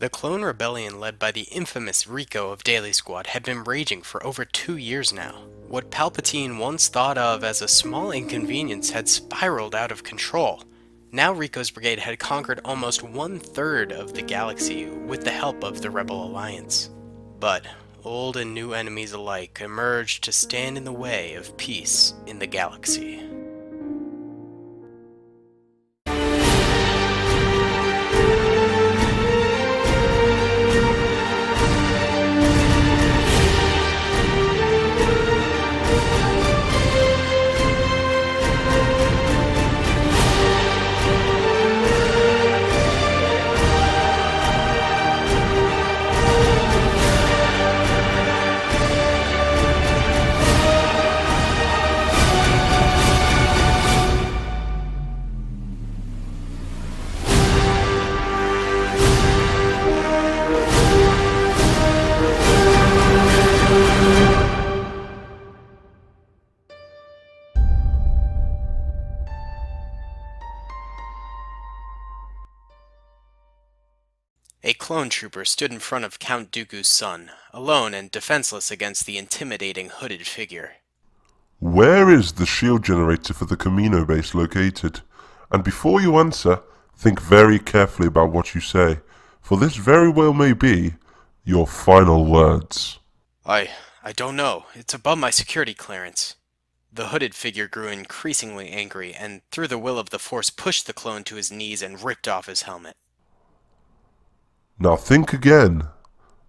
The clone rebellion led by the infamous Rico of Daily Squad had been raging for over 2 years now. What Palpatine once thought of as a small inconvenience had spiraled out of control. Now Rico's brigade had conquered almost 1/3 of the galaxy with the help of the Rebel Alliance. But old and new enemies alike emerged to stand in the way of peace in the galaxy. A clone trooper stood in front of Count Dooku's son, alone and defenseless against the intimidating hooded figure. Where is the shield generator for the Camino base located? And before you answer, think very carefully about what you say, for this very well may be your final words. I don't know. It's above my security clearance. The hooded figure grew increasingly angry, and through the will of the Force pushed the clone to his knees and ripped off his helmet. Now think again.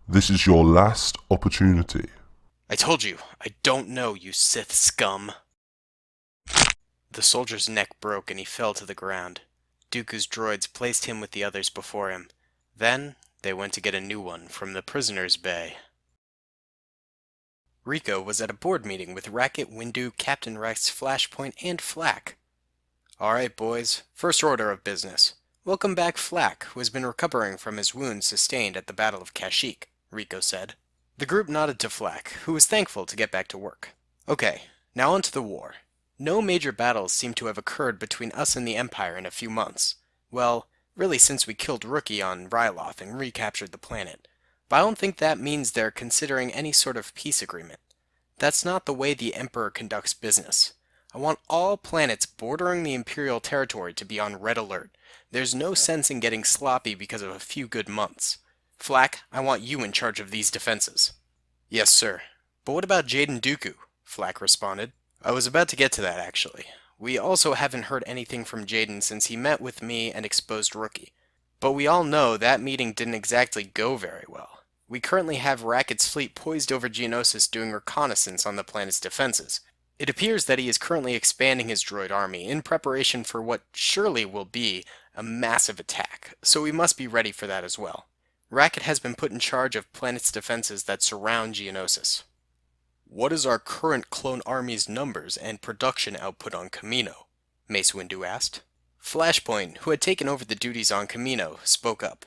This is your last opportunity. I told you, I don't know, you Sith scum. The soldier's neck broke and he fell to the ground. Dooku's droids placed him with the others before him. Then, they went to get a new one from the prisoner's bay. Rico was at a board meeting with Racket, Windu, Captain Rex, Flashpoint, and Flak. Alright, boys, first order of business. Welcome back Flak, who has been recovering from his wounds sustained at the Battle of Kashyyyk, Rico said. The group nodded to Flak, who was thankful to get back to work. Okay, now on to the war. No major battles seem to have occurred between us and the Empire in a few months. Well, really since we killed Rookie on Ryloth and recaptured the planet. But I don't think that means they're considering any sort of peace agreement. That's not the way the Emperor conducts business. I want all planets bordering the Imperial territory to be on red alert. There's no sense in getting sloppy because of a few good months. Flak, I want you in charge of these defenses. Yes, sir. But what about Jade and Dooku? Flak responded. I was about to get to that, actually. We also haven't heard anything from Jaden since he met with me and exposed Rookie. But we all know that meeting didn't exactly go very well. We currently have Racket's fleet poised over Geonosis doing reconnaissance on the planet's defenses. It appears that he is currently expanding his droid army in preparation for what surely will be a massive attack, so we must be ready for that as well. Racket has been put in charge of planet's defenses that surround Geonosis. What is our current clone army's numbers and production output on Camino? Mace Windu asked. Flashpoint, who had taken over the duties on Camino, spoke up.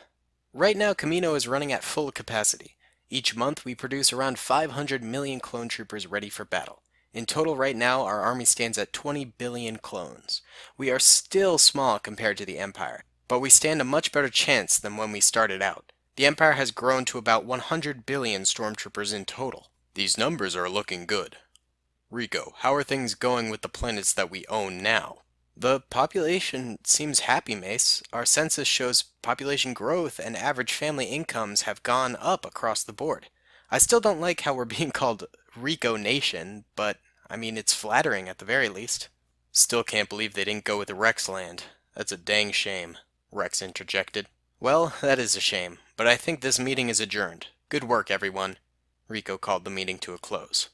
Right now Camino is running at full capacity. Each month we produce around 500 million clone troopers ready for battle. In total right now our army stands at 20 billion clones. We are still small compared to the Empire, but we stand a much better chance than when we started out. The Empire has grown to about 100 billion stormtroopers in total. These numbers are looking good. Rico, how are things going with the planets that we own now? The population seems happy, Mace. Our census shows population growth and average family incomes have gone up across the board. I still don't like how we're being called Rico Nation, but I mean it's flattering at the very least. Still can't believe they didn't go with Rexland. That's a dang shame, Rex interjected. Well, that is a shame, but I think this meeting is adjourned. Good work, everyone. Rico called the meeting to a close.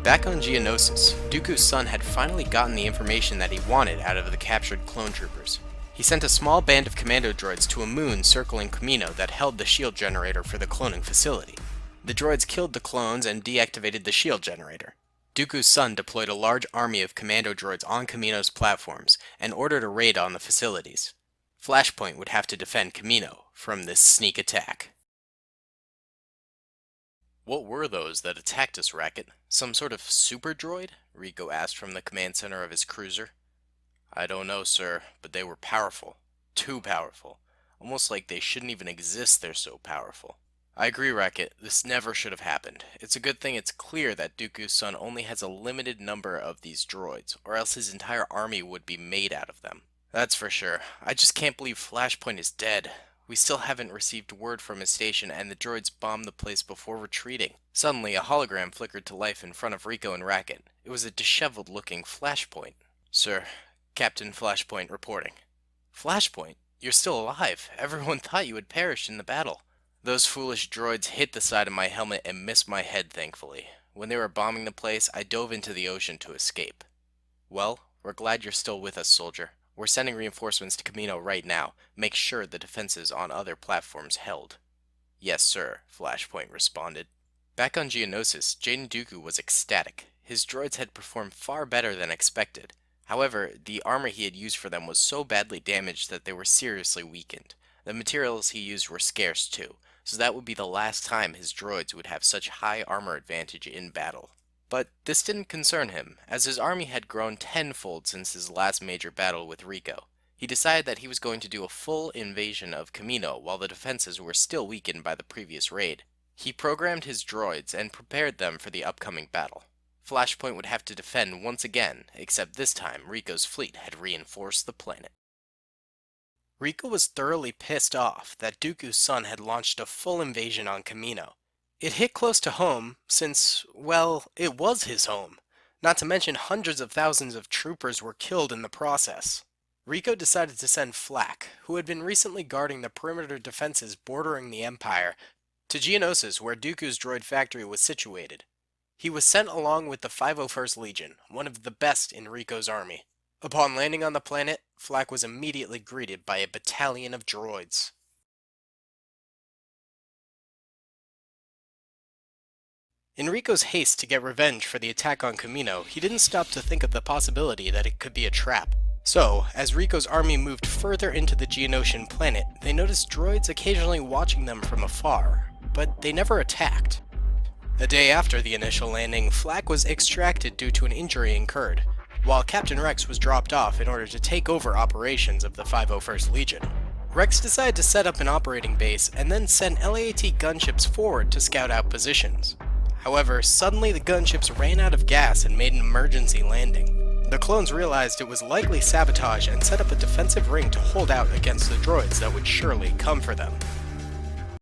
Back on Geonosis, Dooku's son had finally gotten the information that he wanted out of the captured clone troopers. He sent a small band of commando droids to a moon circling Camino that held the shield generator for the cloning facility. The droids killed the clones and deactivated the shield generator. Dooku's son deployed a large army of commando droids on Camino's platforms and ordered a raid on the facilities. Flashpoint would have to defend Camino from this sneak attack. What were those that attacked us, Racket? Some sort of super droid? Rico asked from the command center of his cruiser. I don't know, sir, but they were powerful. Too powerful. almost like they shouldn't even exist, they're so powerful. I agree, Racket, this never should have happened. It's a good thing it's clear that Dooku's son only has a limited number of these droids, or else his entire army would be made out of them. That's for sure. I just can't believe Flashpoint is dead. We still haven't received word from his station, and the droids bombed the place before retreating. Suddenly, a hologram flickered to life in front of Rico and Racket. It was a disheveled-looking Flashpoint. Sir, Captain Flashpoint reporting. Flashpoint? You're still alive. Everyone thought you had perished in the battle. Those foolish droids hit the side of my helmet and missed my head, thankfully. When they were bombing the place, I dove into the ocean to escape. Well, we're glad you're still with us, soldier. We're sending reinforcements to Camino right now. Make sure the defenses on other platforms held. Yes, sir, Flashpoint responded. Back on Geonosis, Jaden Dooku was ecstatic. His droids had performed far better than expected. However, the armor he had used for them was so badly damaged that they were seriously weakened. The materials he used were scarce too, so that would be the last time his droids would have such high armor advantage in battle. But this didn't concern him, as his army had grown tenfold since his last major battle with Rico. He decided that he was going to do a full invasion of Camino while the defenses were still weakened by the previous raid. He programmed his droids and prepared them for the upcoming battle. Flashpoint would have to defend once again, except this time Rico's fleet had reinforced the planet. Rico was thoroughly pissed off that Dooku's son had launched a full invasion on Camino. It hit close to home, since, well, it was his home. Not to mention hundreds of thousands of troopers were killed in the process. Rico decided to send Flak, who had been recently guarding the perimeter defenses bordering the Empire, to Geonosis where Dooku's droid factory was situated. He was sent along with the 501st Legion, one of the best in Rico's army. Upon landing on the planet, Flak was immediately greeted by a battalion of droids. In Rico's haste to get revenge for the attack on Camino, he didn't stop to think of the possibility that it could be a trap. So, as Rico's army moved further into the Geonosian planet, they noticed droids occasionally watching them from afar, but they never attacked. A day after the initial landing, Flak was extracted due to an injury incurred, while Captain Rex was dropped off in order to take over operations of the 501st Legion. Rex decided to set up an operating base and then send LAAT gunships forward to scout out positions. However, suddenly the gunships ran out of gas and made an emergency landing. The clones realized it was likely sabotage and set up a defensive ring to hold out against the droids that would surely come for them.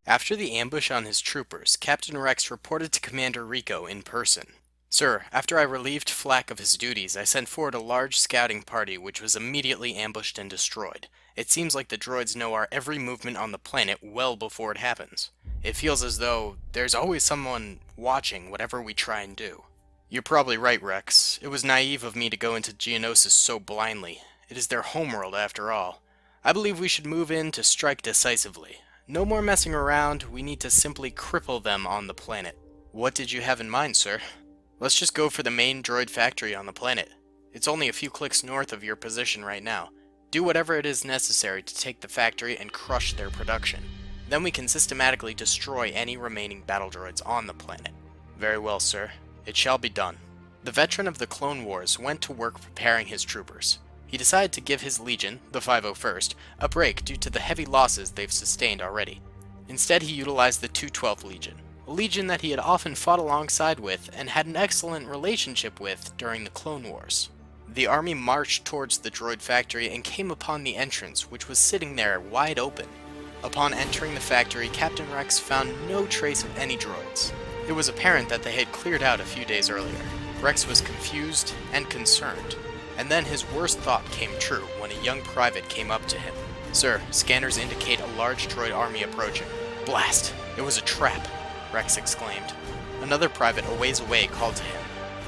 After the ambush on his troopers, Captain Rex reported to Commander Rico in person. Sir, after I relieved Flak of his duties, I sent forward a large scouting party which was immediately ambushed and destroyed. It seems like the droids know our every movement on the planet well before it happens. It feels as though there's always someone watching whatever we try and do. You're probably right, Rex. It was naive of me to go into Geonosis so blindly. It is their homeworld after all. I believe we should move in to strike decisively. No more messing around, we need to simply cripple them on the planet. What did you have in mind, sir? Let's just go for the main droid factory on the planet. It's only a few clicks north of your position right now. Do whatever it is necessary to take the factory and crush their production. Then we can systematically destroy any remaining battle droids on the planet. Very well, sir. It shall be done. The veteran of the Clone Wars went to work preparing his troopers. He decided to give his legion, the 501st, a break due to the heavy losses they've sustained already. Instead, he utilized the 212th Legion, a legion that he had often fought alongside with and had an excellent relationship with during the Clone Wars. The army marched towards the droid factory and came upon the entrance, which was sitting there wide open. Upon entering the factory, Captain Rex found no trace of any droids. It was apparent that they had cleared out a few days earlier. Rex was confused and concerned, and then his worst thought came true when a young private came up to him. Sir, scanners indicate a large droid army approaching. Blast! It was a trap, Rex exclaimed. Another private a ways away called to him.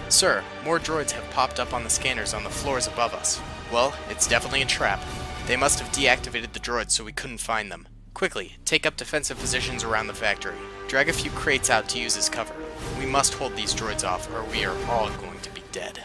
Sir, more droids have popped up on the scanners on the floors above us. Well, it's definitely a trap. They must have deactivated the droids so we couldn't find them. Quickly, take up defensive positions around the factory. Drag a few crates out to use as cover. We must hold these droids off or we are all going to be dead.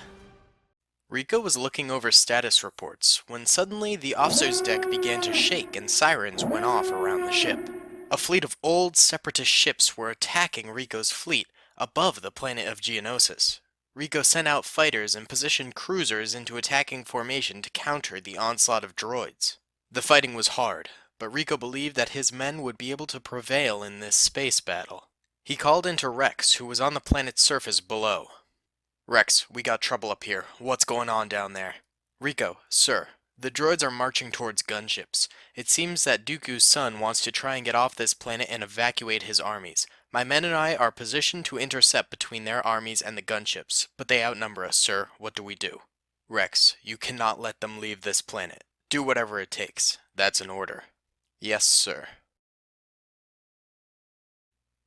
Rico was looking over status reports when suddenly the officer's deck began to shake and sirens went off around the ship. A fleet of old separatist ships were attacking Rico's fleet above the planet of Geonosis. Rico sent out fighters and positioned cruisers into attacking formation to counter the onslaught of droids. The fighting was hard, but Rico believed that his men would be able to prevail in this space battle. He called into Rex, who was on the planet's surface below. Rex, we got trouble up here. What's going on down there? Rico, sir, the droids are marching towards gunships. It seems that Dooku's son wants to try and get off this planet and evacuate his armies. My men and I are positioned to intercept between their armies and the gunships, but they outnumber us, sir. What do we do? Rex, you cannot let them leave this planet. Do whatever it takes. That's an order. Yes, sir.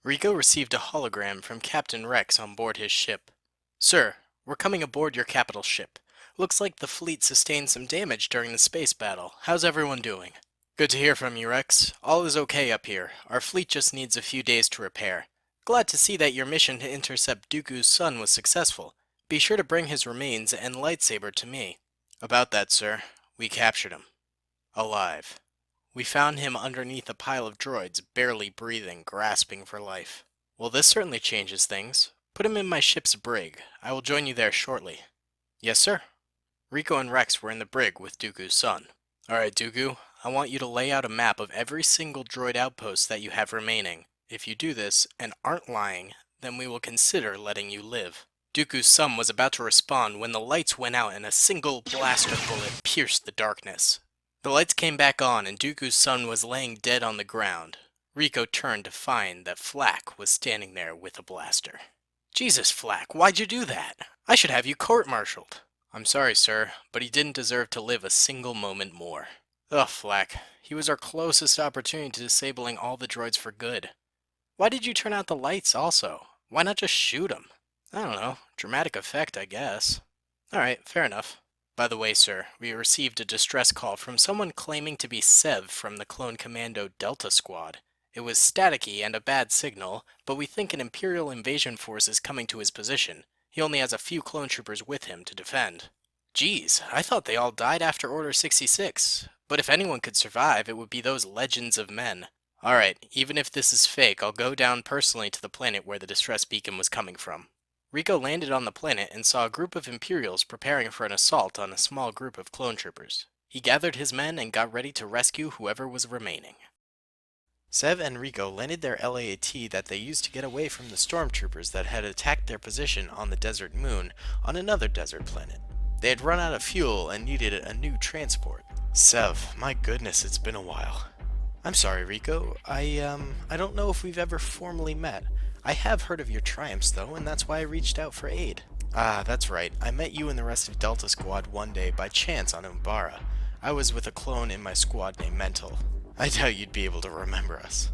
Rico received a hologram from Captain Rex on board his ship. Sir, we're coming aboard your capital ship. Looks like the fleet sustained some damage during the space battle. How's everyone doing? Good to hear from you, Rex. All is okay up here. Our fleet just needs a few days to repair. Glad to see that your mission to intercept Dooku's son was successful. Be sure to bring his remains and lightsaber to me. About that, sir. We captured him. Alive. We found him underneath a pile of droids, barely breathing, grasping for life. Well, this certainly changes things. Put him in my ship's brig. I will join you there shortly. Yes, sir. Rico and Rex were in the brig with Dooku's son. Alright, Dooku, I want you to lay out a map of every single droid outpost that you have remaining. If you do this, and aren't lying, then we will consider letting you live. Dooku's son was about to respond when the lights went out and a single blaster bullet pierced the darkness. The lights came back on and Dooku's son was laying dead on the ground. Rico turned to find that Flack was standing there with a blaster. Jesus, Flack, why'd you do that? I should have you court-martialed. I'm sorry, sir, but he didn't deserve to live a single moment more. Ugh, Flack, he was our closest opportunity to disabling all the droids for good. Why did you turn out the lights also? Why not just shoot him? I don't know, dramatic effect, I guess. Alright, fair enough. By the way, sir, we received a distress call from someone claiming to be Sev from the Clone Commando Delta Squad. It was staticky and a bad signal, but we think an Imperial invasion force is coming to his position. He only has a few clone troopers with him to defend. Geez, I thought they all died after Order 66. But if anyone could survive, it would be those legends of men. Alright, even if this is fake, I'll go down personally to the planet where the distress beacon was coming from. Rico landed on the planet and saw a group of Imperials preparing for an assault on a small group of clone troopers. He gathered his men and got ready to rescue whoever was remaining. Sev and Rico landed their LAAT that they used to get away from the stormtroopers that had attacked their position on the desert moon on another desert planet. They had run out of fuel and needed a new transport. Sev, my goodness, it's been a while. I'm sorry, Rico. I don't know if we've ever formally met. I have heard of your triumphs, though, and that's why I reached out for aid. Ah, that's right. I met you and the rest of Delta Squad one day by chance on Umbara. I was with a clone in my squad named Mental. I doubt you'd be able to remember us.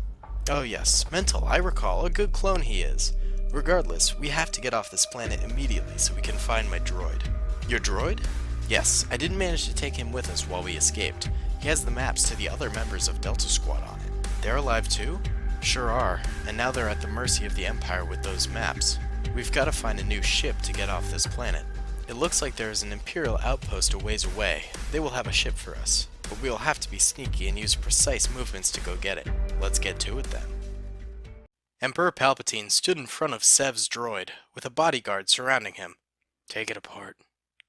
Oh yes, Mental, I recall. A good clone he is. Regardless, we have to get off this planet immediately so we can find my droid. Your droid? Yes, I didn't manage to take him with us while we escaped. He has the maps to the other members of Delta Squad on it. They're alive too? Sure are, and now they're at the mercy of the Empire with those maps. We've got to find a new ship to get off this planet. It looks like there is an Imperial outpost a ways away. They will have a ship for us, but we'll have to be sneaky and use precise movements to go get it. Let's get to it then. Emperor Palpatine stood in front of Sev's droid, with a bodyguard surrounding him. Take it apart.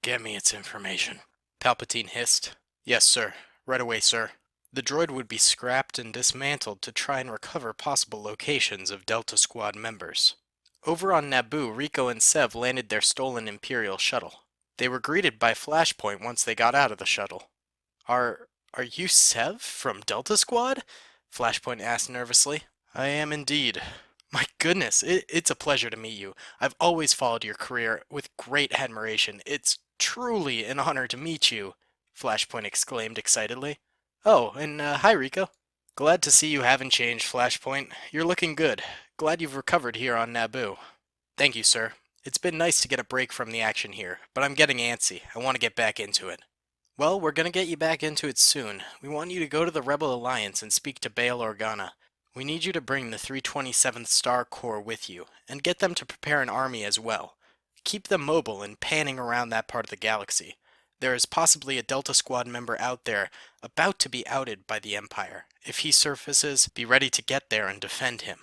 Get me its information. Palpatine hissed. Yes, sir. Right away, sir. The droid would be scrapped and dismantled to try and recover possible locations of Delta Squad members. Over on Naboo, Rico and Sev landed their stolen Imperial shuttle. They were greeted by Flashpoint once they got out of the shuttle. Are you Sev from Delta Squad? Flashpoint asked nervously. I am indeed. My goodness, it's a pleasure to meet you. I've always followed your career with great admiration. It's truly an honor to meet you, Flashpoint exclaimed excitedly. Oh, and hi Rico. Glad to see you haven't changed, Flashpoint. You're looking good. Glad you've recovered here on Naboo. Thank you, sir. It's been nice to get a break from the action here, but I'm getting antsy. I want to get back into it. Well, we're gonna get you back into it soon. We want you to go to the Rebel Alliance and speak to Bail Organa. We need you to bring the 327th Star Corps with you, and get them to prepare an army as well. Keep them mobile and panning around that part of the galaxy. There is possibly a Delta Squad member out there about to be outed by the Empire. If he surfaces, be ready to get there and defend him.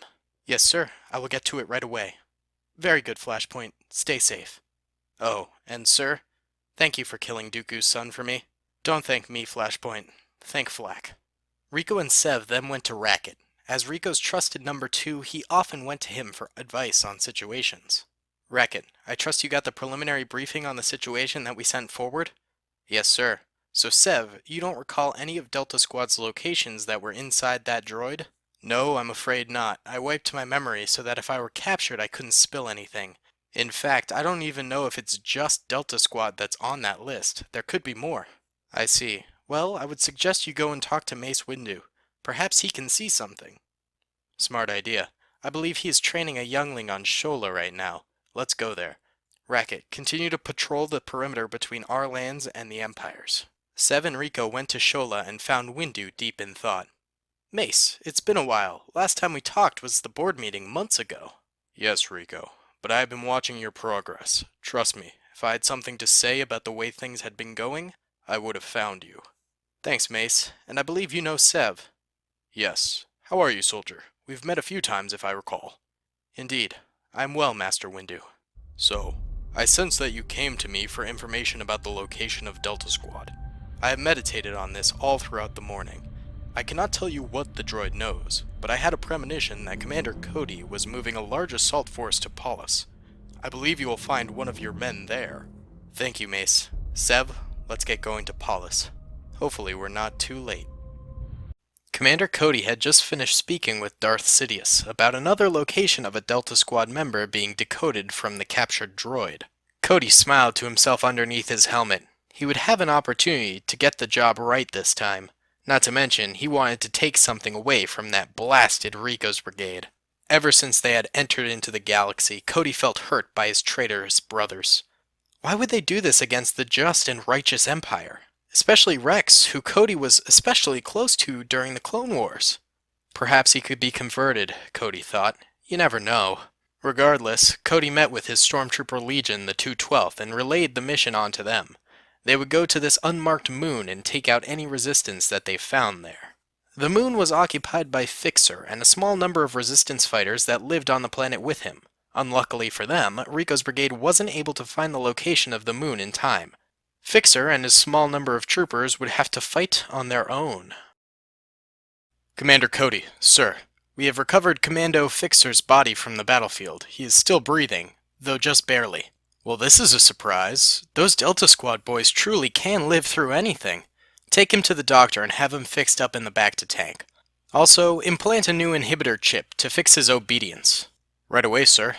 Yes, sir. I will get to it right away. Very good, Flashpoint. Stay safe. Oh, and sir, thank you for killing Dooku's son for me. Don't thank me, Flashpoint. Thank Flack. Rico and Sev then went to Racket. As Rico's trusted number 2, he often went to him for advice on situations. Racket, I trust you got the preliminary briefing on the situation that we sent forward? Yes, sir. So Sev, you don't recall any of Delta Squad's locations that were inside that droid? No, I'm afraid not. I wiped my memory so that if I were captured I couldn't spill anything. In fact, I don't even know if it's just Delta Squad that's on that list. There could be more. I see. Well, I would suggest you go and talk to Mace Windu. Perhaps he can see something. Smart idea. I believe he is training a youngling on Shola right now. Let's go there. Racket, continue to patrol the perimeter between our lands and the Empire's. Sev and Rico went to Shola and found Windu deep in thought. Mace, it's been a while. Last time we talked was the board meeting months ago. Yes, Rico, but I have been watching your progress. Trust me, if I had something to say about the way things had been going, I would have found you. Thanks, Mace, and I believe you know Sev. Yes. How are you, soldier? We've met a few times, if I recall. Indeed. I'm well, Master Windu. So, I sense that you came to me for information about the location of Delta Squad. I have meditated on this all throughout the morning. I cannot tell you what the droid knows, but I had a premonition that Commander Cody was moving a large assault force to Paulus. I believe you will find one of your men there. Thank you, Mace. Sev, let's get going to Paulus. Hopefully we're not too late. Commander Cody had just finished speaking with Darth Sidious about another location of a Delta Squad member being decoded from the captured droid. Cody smiled to himself underneath his helmet. He would have an opportunity to get the job right this time. Not to mention, he wanted to take something away from that blasted Ricos Brigade. Ever since they had entered into the galaxy, Cody felt hurt by his traitorous brothers. Why would they do this against the just and righteous Empire? Especially Rex, who Cody was especially close to during the Clone Wars. Perhaps he could be converted, Cody thought. You never know. Regardless, Cody met with his Stormtrooper Legion, the 212th, and relayed the mission on to them. They would go to this unmarked moon and take out any resistance that they found there. The moon was occupied by Fixer and a small number of resistance fighters that lived on the planet with him. Unluckily for them, Rico's brigade wasn't able to find the location of the moon in time. Fixer and his small number of troopers would have to fight on their own. Commander Cody, sir, we have recovered Commando Fixer's body from the battlefield. He is still breathing, though just barely. Well, this is a surprise. Those Delta Squad boys truly can live through anything. Take him to the doctor and have him fixed up in the back-to-tank. Also, implant a new inhibitor chip to fix his obedience. Right away, sir.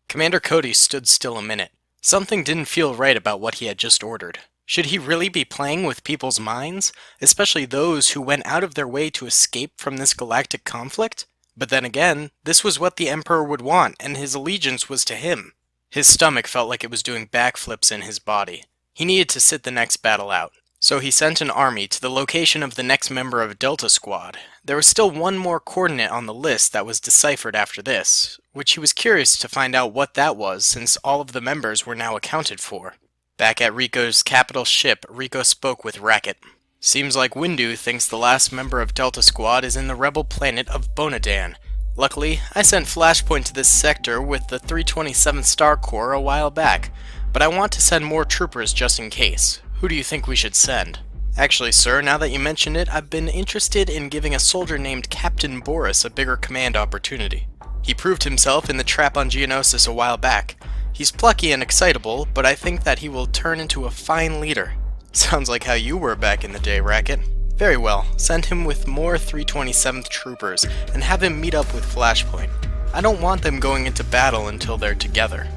Commander Cody stood still a minute. Something didn't feel right about what he had just ordered. Should he really be playing with people's minds, especially those who went out of their way to escape from this galactic conflict? But then again, this was what the Emperor would want, and his allegiance was to him. His stomach felt like it was doing backflips in his body. He needed to sit the next battle out. So he sent an army to the location of the next member of Delta Squad. There was still one more coordinate on the list that was deciphered after this, which he was curious to find out what that was since all of the members were now accounted for. Back at Rico's capital ship, Rico spoke with Racket. Seems like Windu thinks the last member of Delta Squad is in the rebel planet of Bonadan. Luckily, I sent Flashpoint to this sector with the 327th Star Corps a while back, but I want to send more troopers just in case. Who do you think we should send? Actually, sir, now that you mention it, I've been interested in giving a soldier named Captain Boris a bigger command opportunity. He proved himself in the trap on Geonosis a while back. He's plucky and excitable, but I think that he will turn into a fine leader. Sounds like how you were back in the day, Racket. Very well, send him with more 327th troopers, and have him meet up with Flashpoint. I don't want them going into battle until they're together.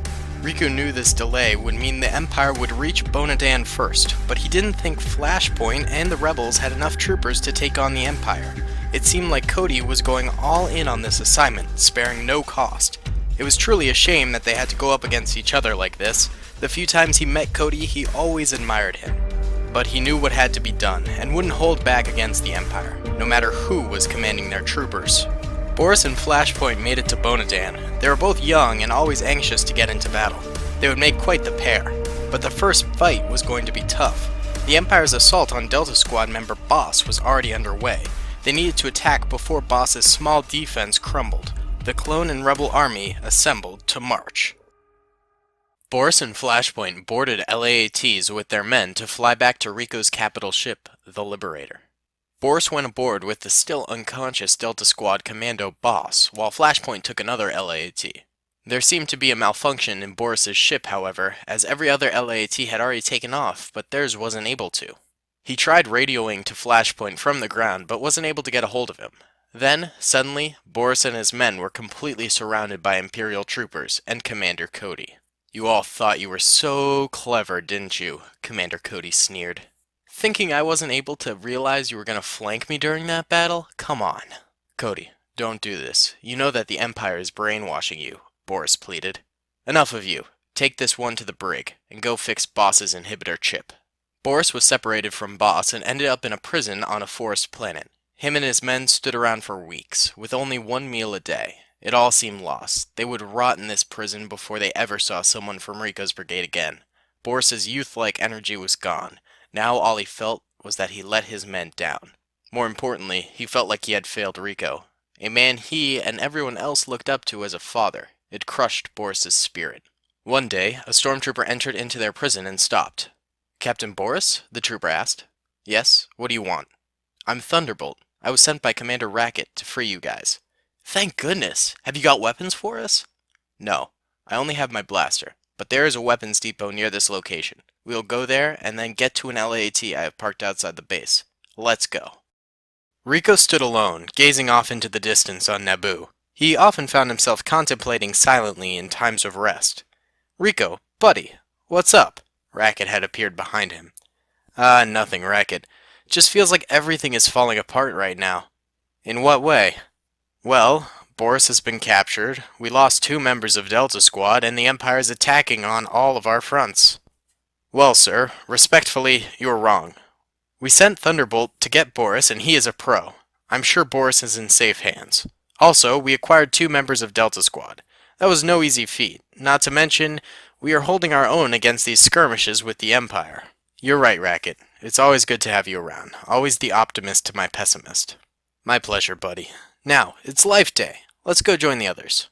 Rico knew this delay would mean the Empire would reach Bonadan first, but he didn't think Flashpoint and the rebels had enough troopers to take on the Empire. It seemed like Cody was going all in on this assignment, sparing no cost. It was truly a shame that they had to go up against each other like this. The few times he met Cody, he always admired him. But he knew what had to be done, and wouldn't hold back against the Empire, no matter who was commanding their troopers. Boris and Flashpoint made it to Bonadan. They were both young and always anxious to get into battle. They would make quite the pair, but the first fight was going to be tough. The Empire's assault on Delta Squad member Boss was already underway. They needed to attack before Boss's small defense crumbled. The clone and rebel army assembled to march. Boris and Flashpoint boarded LAATs with their men to fly back to Rico's capital ship, the Liberator. Boris went aboard with the still unconscious Delta Squad Commando boss, while Flashpoint took another LAAT. There seemed to be a malfunction in Boris's ship, however, as every other LAAT had already taken off, but theirs wasn't able to. He tried radioing to Flashpoint from the ground, but wasn't able to get a hold of him. Then, suddenly, Boris and his men were completely surrounded by Imperial troopers and Commander Cody. "You all thought you were so clever, didn't you?" Commander Cody sneered. "Thinking I wasn't able to realize you were going to flank me during that battle? Come on." "Cody, don't do this. You know that the Empire is brainwashing you," Boris pleaded. "Enough of you. Take this one to the brig, and go fix Boss's inhibitor chip." Boris was separated from Boss and ended up in a prison on a forest planet. Him and his men stood around for weeks, with only one meal a day. It all seemed lost. They would rot in this prison before they ever saw someone from Ricos Brigade again. Boris's youth-like energy was gone. Now all he felt was that he let his men down. More importantly, he felt like he had failed Rico, a man he and everyone else looked up to as a father. It crushed Boris's spirit. One day, a stormtrooper entered into their prison and stopped. "Captain Boris?" the trooper asked. "Yes, what do you want?" "I'm Thunderbolt. I was sent by Commander Racket to free you guys." "Thank goodness! Have you got weapons for us?" "No, I only have my blaster, but there is a weapons depot near this location. We'll go there and then get to an LAAT I have parked outside the base. Let's go." Rico stood alone, gazing off into the distance on Naboo. He often found himself contemplating silently in times of rest. "Rico, buddy, what's up?" Racket had appeared behind him. Nothing, Racket. Just feels like everything is falling apart right now." "In what way?" "Well, Boris has been captured, we lost 2 members of Delta Squad, and the Empire is attacking on all of our fronts." "Well, sir, respectfully, you're wrong. We sent Thunderbolt to get Boris, and he is a pro. I'm sure Boris is in safe hands. Also, we acquired 2 members of Delta Squad. That was no easy feat, not to mention, we are holding our own against these skirmishes with the Empire." "You're right, Racket. It's always good to have you around. Always the optimist to my pessimist." "My pleasure, buddy. Now, it's Life Day. Let's go join the others."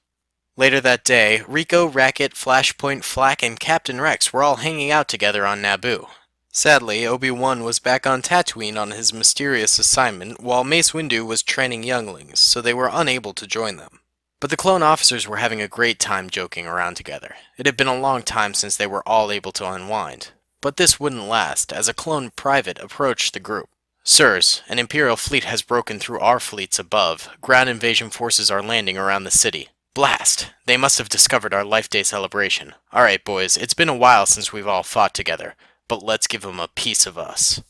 Later that day, Rico, Racket, Flashpoint, Flak, and Captain Rex were all hanging out together on Naboo. Sadly, Obi-Wan was back on Tatooine on his mysterious assignment, while Mace Windu was training younglings, so they were unable to join them. But the clone officers were having a great time joking around together. It had been a long time since they were all able to unwind. But this wouldn't last, as a clone private approached the group. "Sirs, an Imperial fleet has broken through our fleets above. Ground invasion forces are landing around the city. Blast! They must have discovered our Life Day celebration. Alright, boys, it's been a while since we've all fought together, but let's give them a piece of us."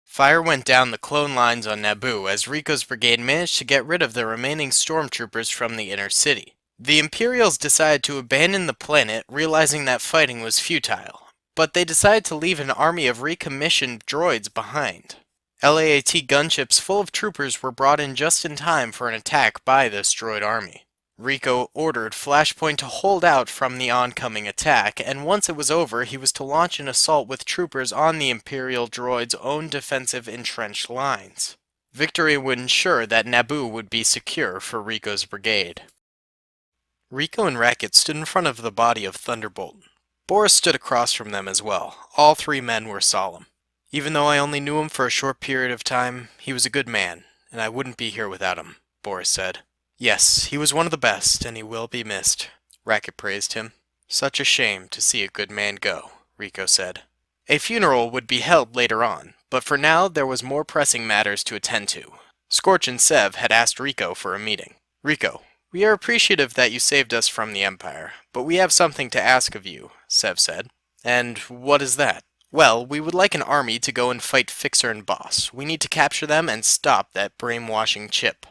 Fire went down the clone lines on Naboo as Rico's brigade managed to get rid of the remaining stormtroopers from the inner city. The Imperials decided to abandon the planet, realizing that fighting was futile, but they decided to leave an army of recommissioned droids behind. LAAT gunships full of troopers were brought in just in time for an attack by this droid army. Rico ordered Flashpoint to hold out from the oncoming attack, and once it was over, he was to launch an assault with troopers on the Imperial droid's own defensive entrenched lines. Victory would ensure that Naboo would be secure for Rico's brigade. Rico and Racket stood in front of the body of Thunderbolt. Boris stood across from them as well. All 3 men were solemn. "Even though I only knew him for a short period of time, he was a good man, and I wouldn't be here without him," Boris said. "Yes, he was one of the best, and he will be missed," Racket praised him. "Such a shame to see a good man go," Rico said. A funeral would be held later on, but for now there was more pressing matters to attend to. Scorch and Sev had asked Rico for a meeting. "Rico, we are appreciative that you saved us from the Empire, but we have something to ask of you," Sev said. "And what is that?" "Well, we would like an army to go and fight Fixer and Boss. We need to capture them and stop that brainwashing chip."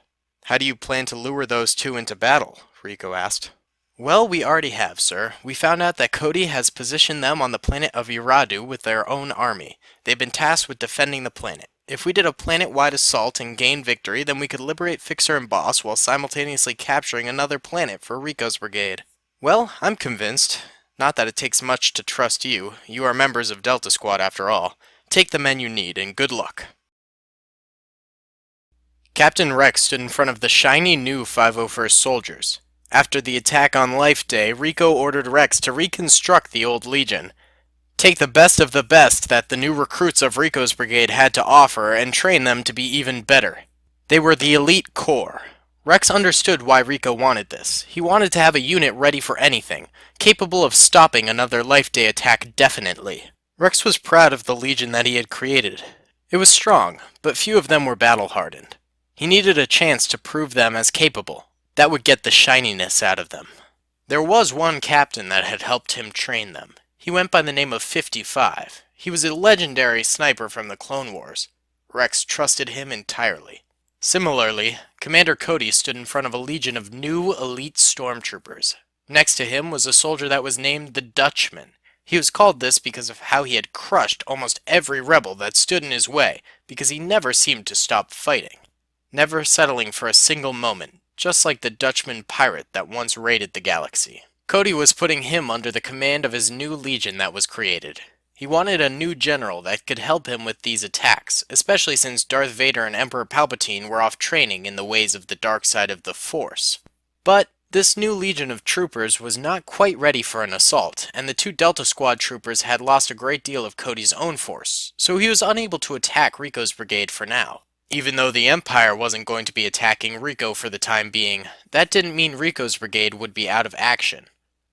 "How do you plan to lure those 2 into battle?" Rico asked. "Well, we already have, sir. We found out that Cody has positioned them on the planet of Iradu with their own army. They've been tasked with defending the planet. If we did a planet-wide assault and gained victory, then we could liberate Fixer and Boss while simultaneously capturing another planet for Rico's brigade." "Well, I'm convinced. Not that it takes much to trust you. You are members of Delta Squad after all. Take the men you need, and good luck." Captain Rex stood in front of the shiny new 501st soldiers. After the attack on Life Day, Rico ordered Rex to reconstruct the old Legion. Take the best of the best that the new recruits of Rico's Brigade had to offer and train them to be even better. They were the elite corps. Rex understood why Rico wanted this. He wanted to have a unit ready for anything, capable of stopping another Life Day attack definitely. Rex was proud of the legion that he had created. It was strong, but few of them were battle-hardened. He needed a chance to prove them as capable. That would get the shininess out of them. There was one captain that had helped him train them. He went by the name of 55. He was a legendary sniper from the Clone Wars. Rex trusted him entirely. Similarly, Commander Cody stood in front of a legion of new elite stormtroopers. Next to him was a soldier that was named the Dutchman. He was called this because of how he had crushed almost every rebel that stood in his way, because he never seemed to stop fighting. Never settling for a single moment, just like the Dutchman pirate that once raided the galaxy. Cody was putting him under the command of his new legion that was created. He wanted a new general that could help him with these attacks, especially since Darth Vader and Emperor Palpatine were off training in the ways of the dark side of the Force. But this new legion of troopers was not quite ready for an assault, and the two Delta Squad troopers had lost a great deal of Cody's own force, so he was unable to attack Rico's brigade for now. Even though the Empire wasn't going to be attacking Rico for the time being, that didn't mean Rico's brigade would be out of action.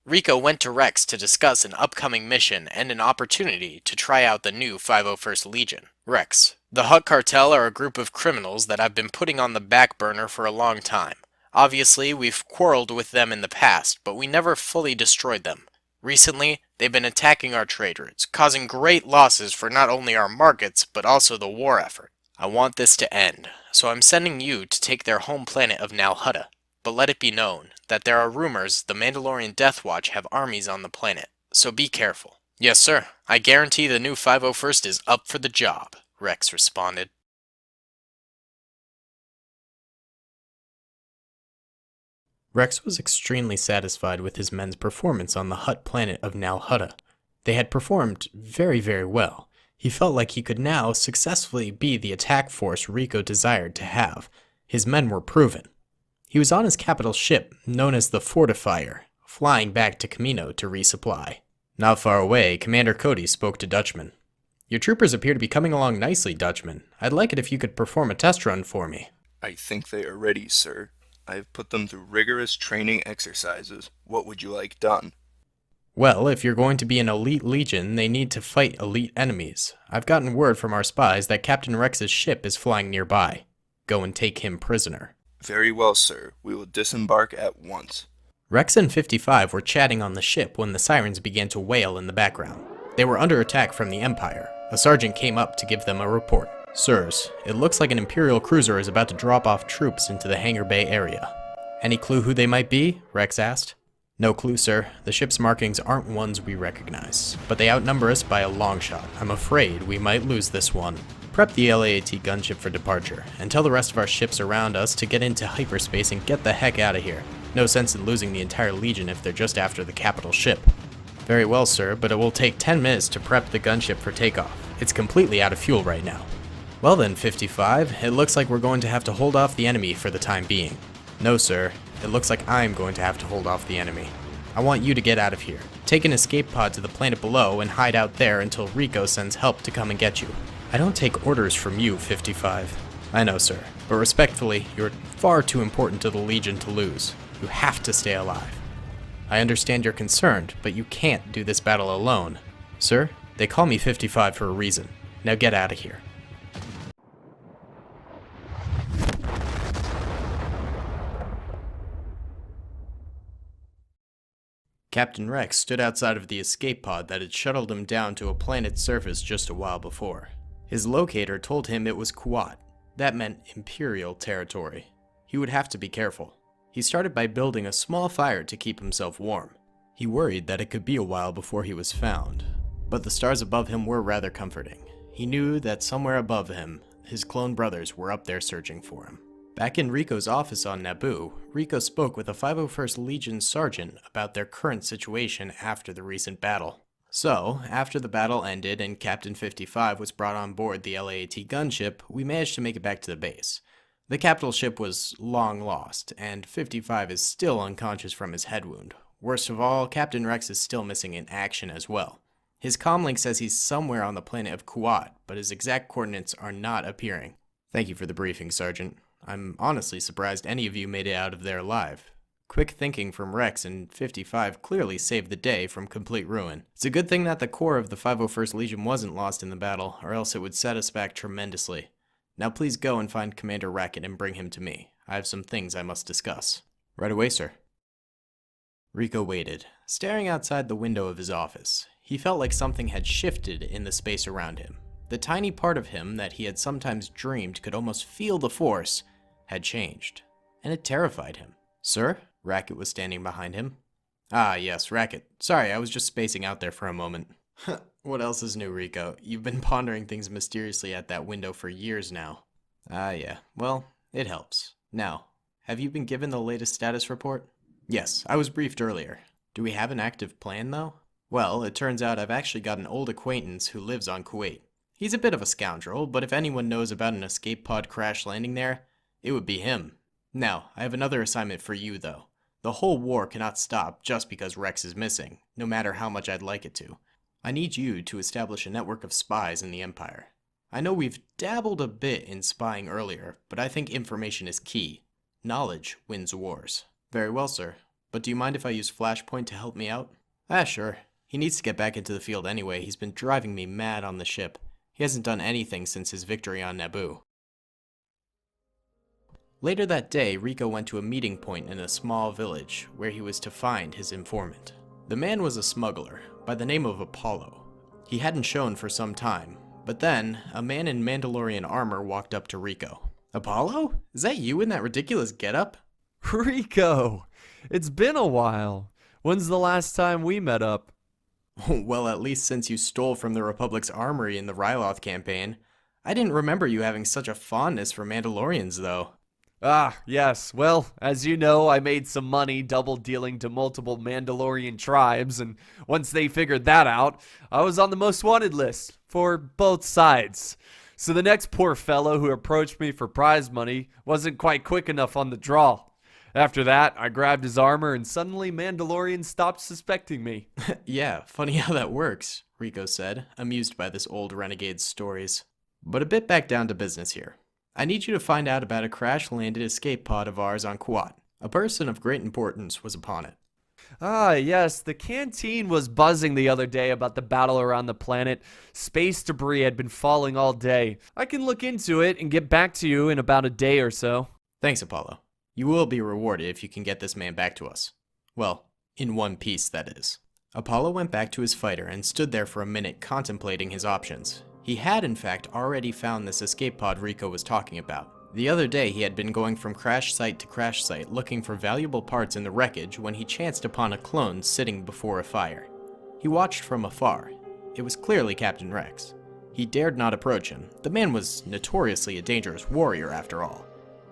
Rico went to Rex to discuss an upcoming mission and an opportunity to try out the new 501st Legion. Rex, the Hutt Cartel are a group of criminals that I've been putting on the back burner for a long time. Obviously, we've quarreled with them in the past, but we never fully destroyed them. Recently, they've been attacking our trade routes, causing great losses for not only our markets, but also the war effort. I want this to end, so I'm sending you to take their home planet of Nal Hutta. But let it be known that there are rumors the Mandalorian Death Watch have armies on the planet, so be careful. Yes, sir. I guarantee the new 501st is up for the job, Rex responded. Rex was extremely satisfied with his men's performance on the Hutt planet of Nal Hutta. They had performed very, very well. He felt like he could now successfully be the attack force Rico desired to have. His men were proven. He was on his capital ship, known as the Fortifier, flying back to Camino to resupply. Not far away, Commander Cody spoke to Dutchman. Your troopers appear to be coming along nicely, Dutchman. I'd like it if you could perform a test run for me. I think they are ready, sir. I have put them through rigorous training exercises. What would you like done? Well, if you're going to be an elite legion, they need to fight elite enemies. I've gotten word from our spies that Captain Rex's ship is flying nearby. Go and take him prisoner. Very well, sir. We will disembark at once. Rex and 55 were chatting on the ship when the sirens began to wail in the background. They were under attack from the Empire. A sergeant came up to give them a report. Sirs, it looks like an Imperial cruiser is about to drop off troops into the Hangar Bay area. Any clue who they might be? Rex asked. No clue, sir. The ship's markings aren't ones we recognize, but they outnumber us by a long shot. I'm afraid we might lose this one. Prep the LAAT gunship for departure, and tell the rest of our ships around us to get into hyperspace and get the heck out of here. No sense in losing the entire Legion if they're just after the capital ship. Very well, sir, but it will take 10 minutes to prep the gunship for takeoff. It's completely out of fuel right now. Well then, 55, it looks like we're going to have to hold off the enemy for the time being. No, sir. It looks like I'm going to have to hold off the enemy. I want you to get out of here. Take an escape pod to the planet below and hide out there until Rico sends help to come and get you. I don't take orders from you, 55. I know, sir, but respectfully, you're far too important to the Legion to lose. You have to stay alive. I understand you're concerned, but you can't do this battle alone. Sir, they call me 55 for a reason. Now get out of here. Captain Rex stood outside of the escape pod that had shuttled him down to a planet's surface just a while before. His locator told him it was Kuat. That meant Imperial territory. He would have to be careful. He started by building a small fire to keep himself warm. He worried that it could be a while before he was found, but the stars above him were rather comforting. He knew that somewhere above him, his clone brothers were up there searching for him. Back in Rico's office on Naboo, Rico spoke with a 501st Legion sergeant about their current situation after the recent battle. So, after the battle ended and Captain 55 was brought on board the LAAT gunship, we managed to make it back to the base. The capital ship was long lost, and 55 is still unconscious from his head wound. Worst of all, Captain Rex is still missing in action as well. His comlink says he's somewhere on the planet of Kuat, but his exact coordinates are not appearing. Thank you for the briefing, Sergeant. I'm honestly surprised any of you made it out of there alive. Quick thinking from Rex in 55 clearly saved the day from complete ruin. It's a good thing that the core of the 501st Legion wasn't lost in the battle, or else it would set us back tremendously. Now please go and find Commander Racket and bring him to me. I have some things I must discuss. Right away, sir. Rico waited, staring outside the window of his office. He felt like something had shifted in the space around him. The tiny part of him that he had sometimes dreamed could almost feel the force had changed, and it terrified him. Sir? Racket was standing behind him. Ah, yes, Racket. Sorry, I was just spacing out there for a moment. What else is new, Rico? You've been pondering things mysteriously at that window for years now. Ah, yeah. Well, it helps. Now, have you been given the latest status report? Yes, I was briefed earlier. Do we have an active plan, though? Well, it turns out I've actually got an old acquaintance who lives on Kuwait. He's a bit of a scoundrel, but if anyone knows about an escape pod crash landing there, it would be him. Now, I have another assignment for you, though. The whole war cannot stop just because Rex is missing, no matter how much I'd like it to. I need you to establish a network of spies in the Empire. I know we've dabbled a bit in spying earlier, but I think information is key. Knowledge wins wars. Very well, sir. But do you mind if I use Flashpoint to help me out? Ah, sure. He needs to get back into the field anyway. He's been driving me mad on the ship. He hasn't done anything since his victory on Naboo. Later that day, Rico went to a meeting point in a small village where he was to find his informant. The man was a smuggler by the name of Apollo. He hadn't shown for some time, but then a man in Mandalorian armor walked up to Rico. Apollo? Is that you in that ridiculous getup? Rico! It's been a while. When's the last time we met up? Well, at least since you stole from the Republic's armory in the Ryloth campaign. I didn't remember you having such a fondness for Mandalorians, though. Ah, yes. Well, as you know, I made some money double dealing to multiple Mandalorian tribes, and once they figured that out, I was on the most wanted list for both sides. So the next poor fellow who approached me for prize money wasn't quite quick enough on the draw. After that, I grabbed his armor and suddenly Mandalorian stopped suspecting me. Yeah, funny how that works, Rico said, amused by this old renegade's stories. But a bit back down to business here. I need you to find out about a crash-landed escape pod of ours on Kuat. A person of great importance was upon it. Ah, yes, the canteen was buzzing the other day about the battle around the planet. Space debris had been falling all day. I can look into it and get back to you in about a day or so. Thanks, Apollo. You will be rewarded if you can get this man back to us. Well, in one piece, that is. Apollo went back to his fighter and stood there for a minute contemplating his options. He had, in fact, already found this escape pod Rico was talking about. The other day, he had been going from crash site to crash site looking for valuable parts in the wreckage when he chanced upon a clone sitting before a fire. He watched from afar. It was clearly Captain Rex. He dared not approach him. The man was notoriously a dangerous warrior, after all.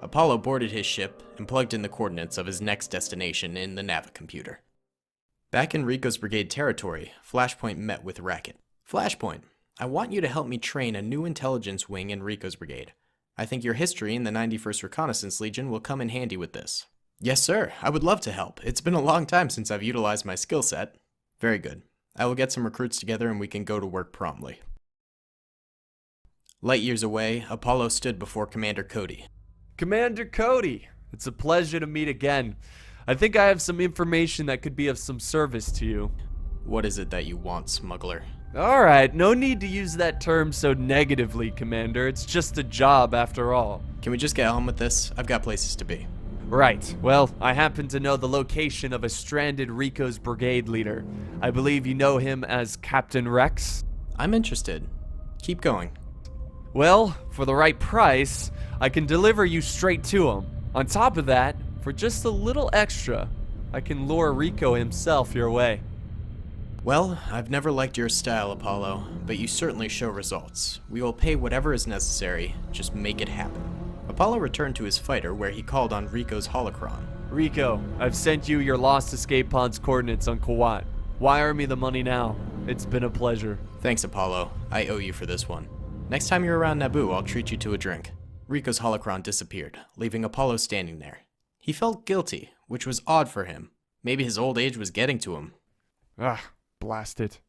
Apollo boarded his ship and plugged in the coordinates of his next destination in the Navicomputer. Back in Ricos Brigade territory, Flashpoint met with Racket. Flashpoint, I want you to help me train a new intelligence wing in Ricos Brigade. I think your history in the 91st Reconnaissance Legion will come in handy with this. Yes, sir. I would love to help. It's been a long time since I've utilized my skill set. Very good. I will get some recruits together and we can go to work promptly. Light years away, Apollo stood before Commander Cody. Commander Cody, it's a pleasure to meet again. I think I have some information that could be of some service to you. What is it that you want, smuggler? Alright, no need to use that term so negatively, Commander. It's just a job after all. Can we just get on with this? I've got places to be. Right. Well, I happen to know the location of a stranded Ricos Brigade leader. I believe you know him as Captain Rex? I'm interested. Keep going. Well, for the right price, I can deliver you straight to him. On top of that, for just a little extra, I can lure Rico himself your way. Well, I've never liked your style, Apollo, but you certainly show results. We will pay whatever is necessary, just make it happen. Apollo returned to his fighter where he called on Rico's holocron. Rico, I've sent you your lost escape pod's coordinates on Kuwait. Wire me the money now. It's been a pleasure. Thanks, Apollo. I owe you for this one. Next time you're around Naboo, I'll treat you to a drink. Rico's holocron disappeared, leaving Apollo standing there. He felt guilty, which was odd for him. Maybe his old age was getting to him. Ah, blast it.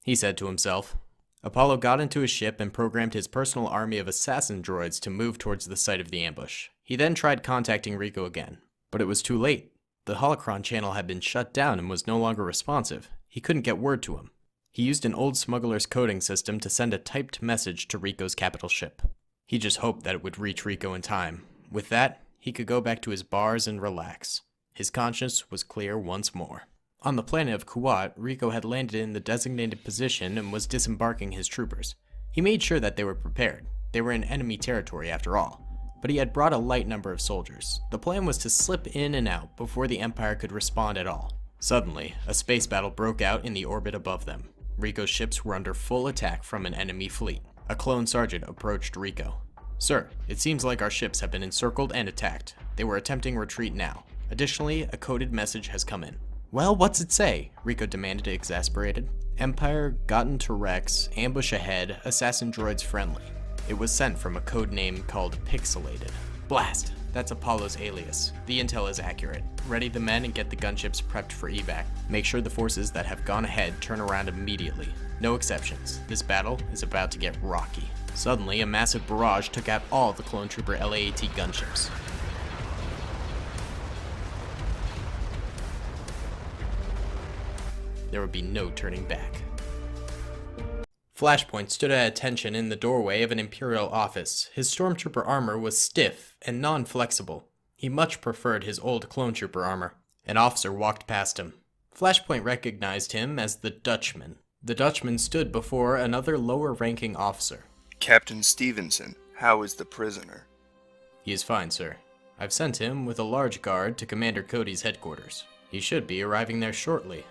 he said to himself. Apollo got into his ship and programmed his personal army of assassin droids to move towards the site of the ambush. He then tried contacting Rico again, but it was too late. The holocron channel had been shut down and was no longer responsive. He couldn't get word to him. He used an old smuggler's coding system to send a typed message to Rico's capital ship. He just hoped that it would reach Rico in time. With that, he could go back to his bars and relax. His conscience was clear once more. On the planet of Kuwait, Rico had landed in the designated position and was disembarking his troopers. He made sure that they were prepared. They were in enemy territory after all. But he had brought a light number of soldiers. The plan was to slip in and out before the Empire could respond at all. Suddenly, a space battle broke out in the orbit above them. Rico's ships were under full attack from an enemy fleet. A clone sergeant approached Rico. "Sir, it seems like our ships have been encircled and attacked. They were attempting retreat now. Additionally, a coded message has come in." "Well, what's it say?" Rico demanded, exasperated. "Empire, gotten to Rex, ambush ahead, assassin droids friendly." It was sent from a code name called Pixelated. Blast! That's Apollo's alias. The intel is accurate. Ready the men and get the gunships prepped for evac. Make sure the forces that have gone ahead turn around immediately. No exceptions. This battle is about to get rocky. Suddenly, a massive barrage took out all the clone trooper LAAT gunships. There would be no turning back. Flashpoint stood at attention in the doorway of an Imperial office. His stormtrooper armor was stiff and non-flexible. He much preferred his old clone trooper armor. An officer walked past him. Flashpoint recognized him as the Dutchman. The Dutchman stood before another lower-ranking officer. Captain Stevenson, how is the prisoner? "He is fine, sir. I've sent him with a large guard to Commander Cody's headquarters. He should be arriving there shortly."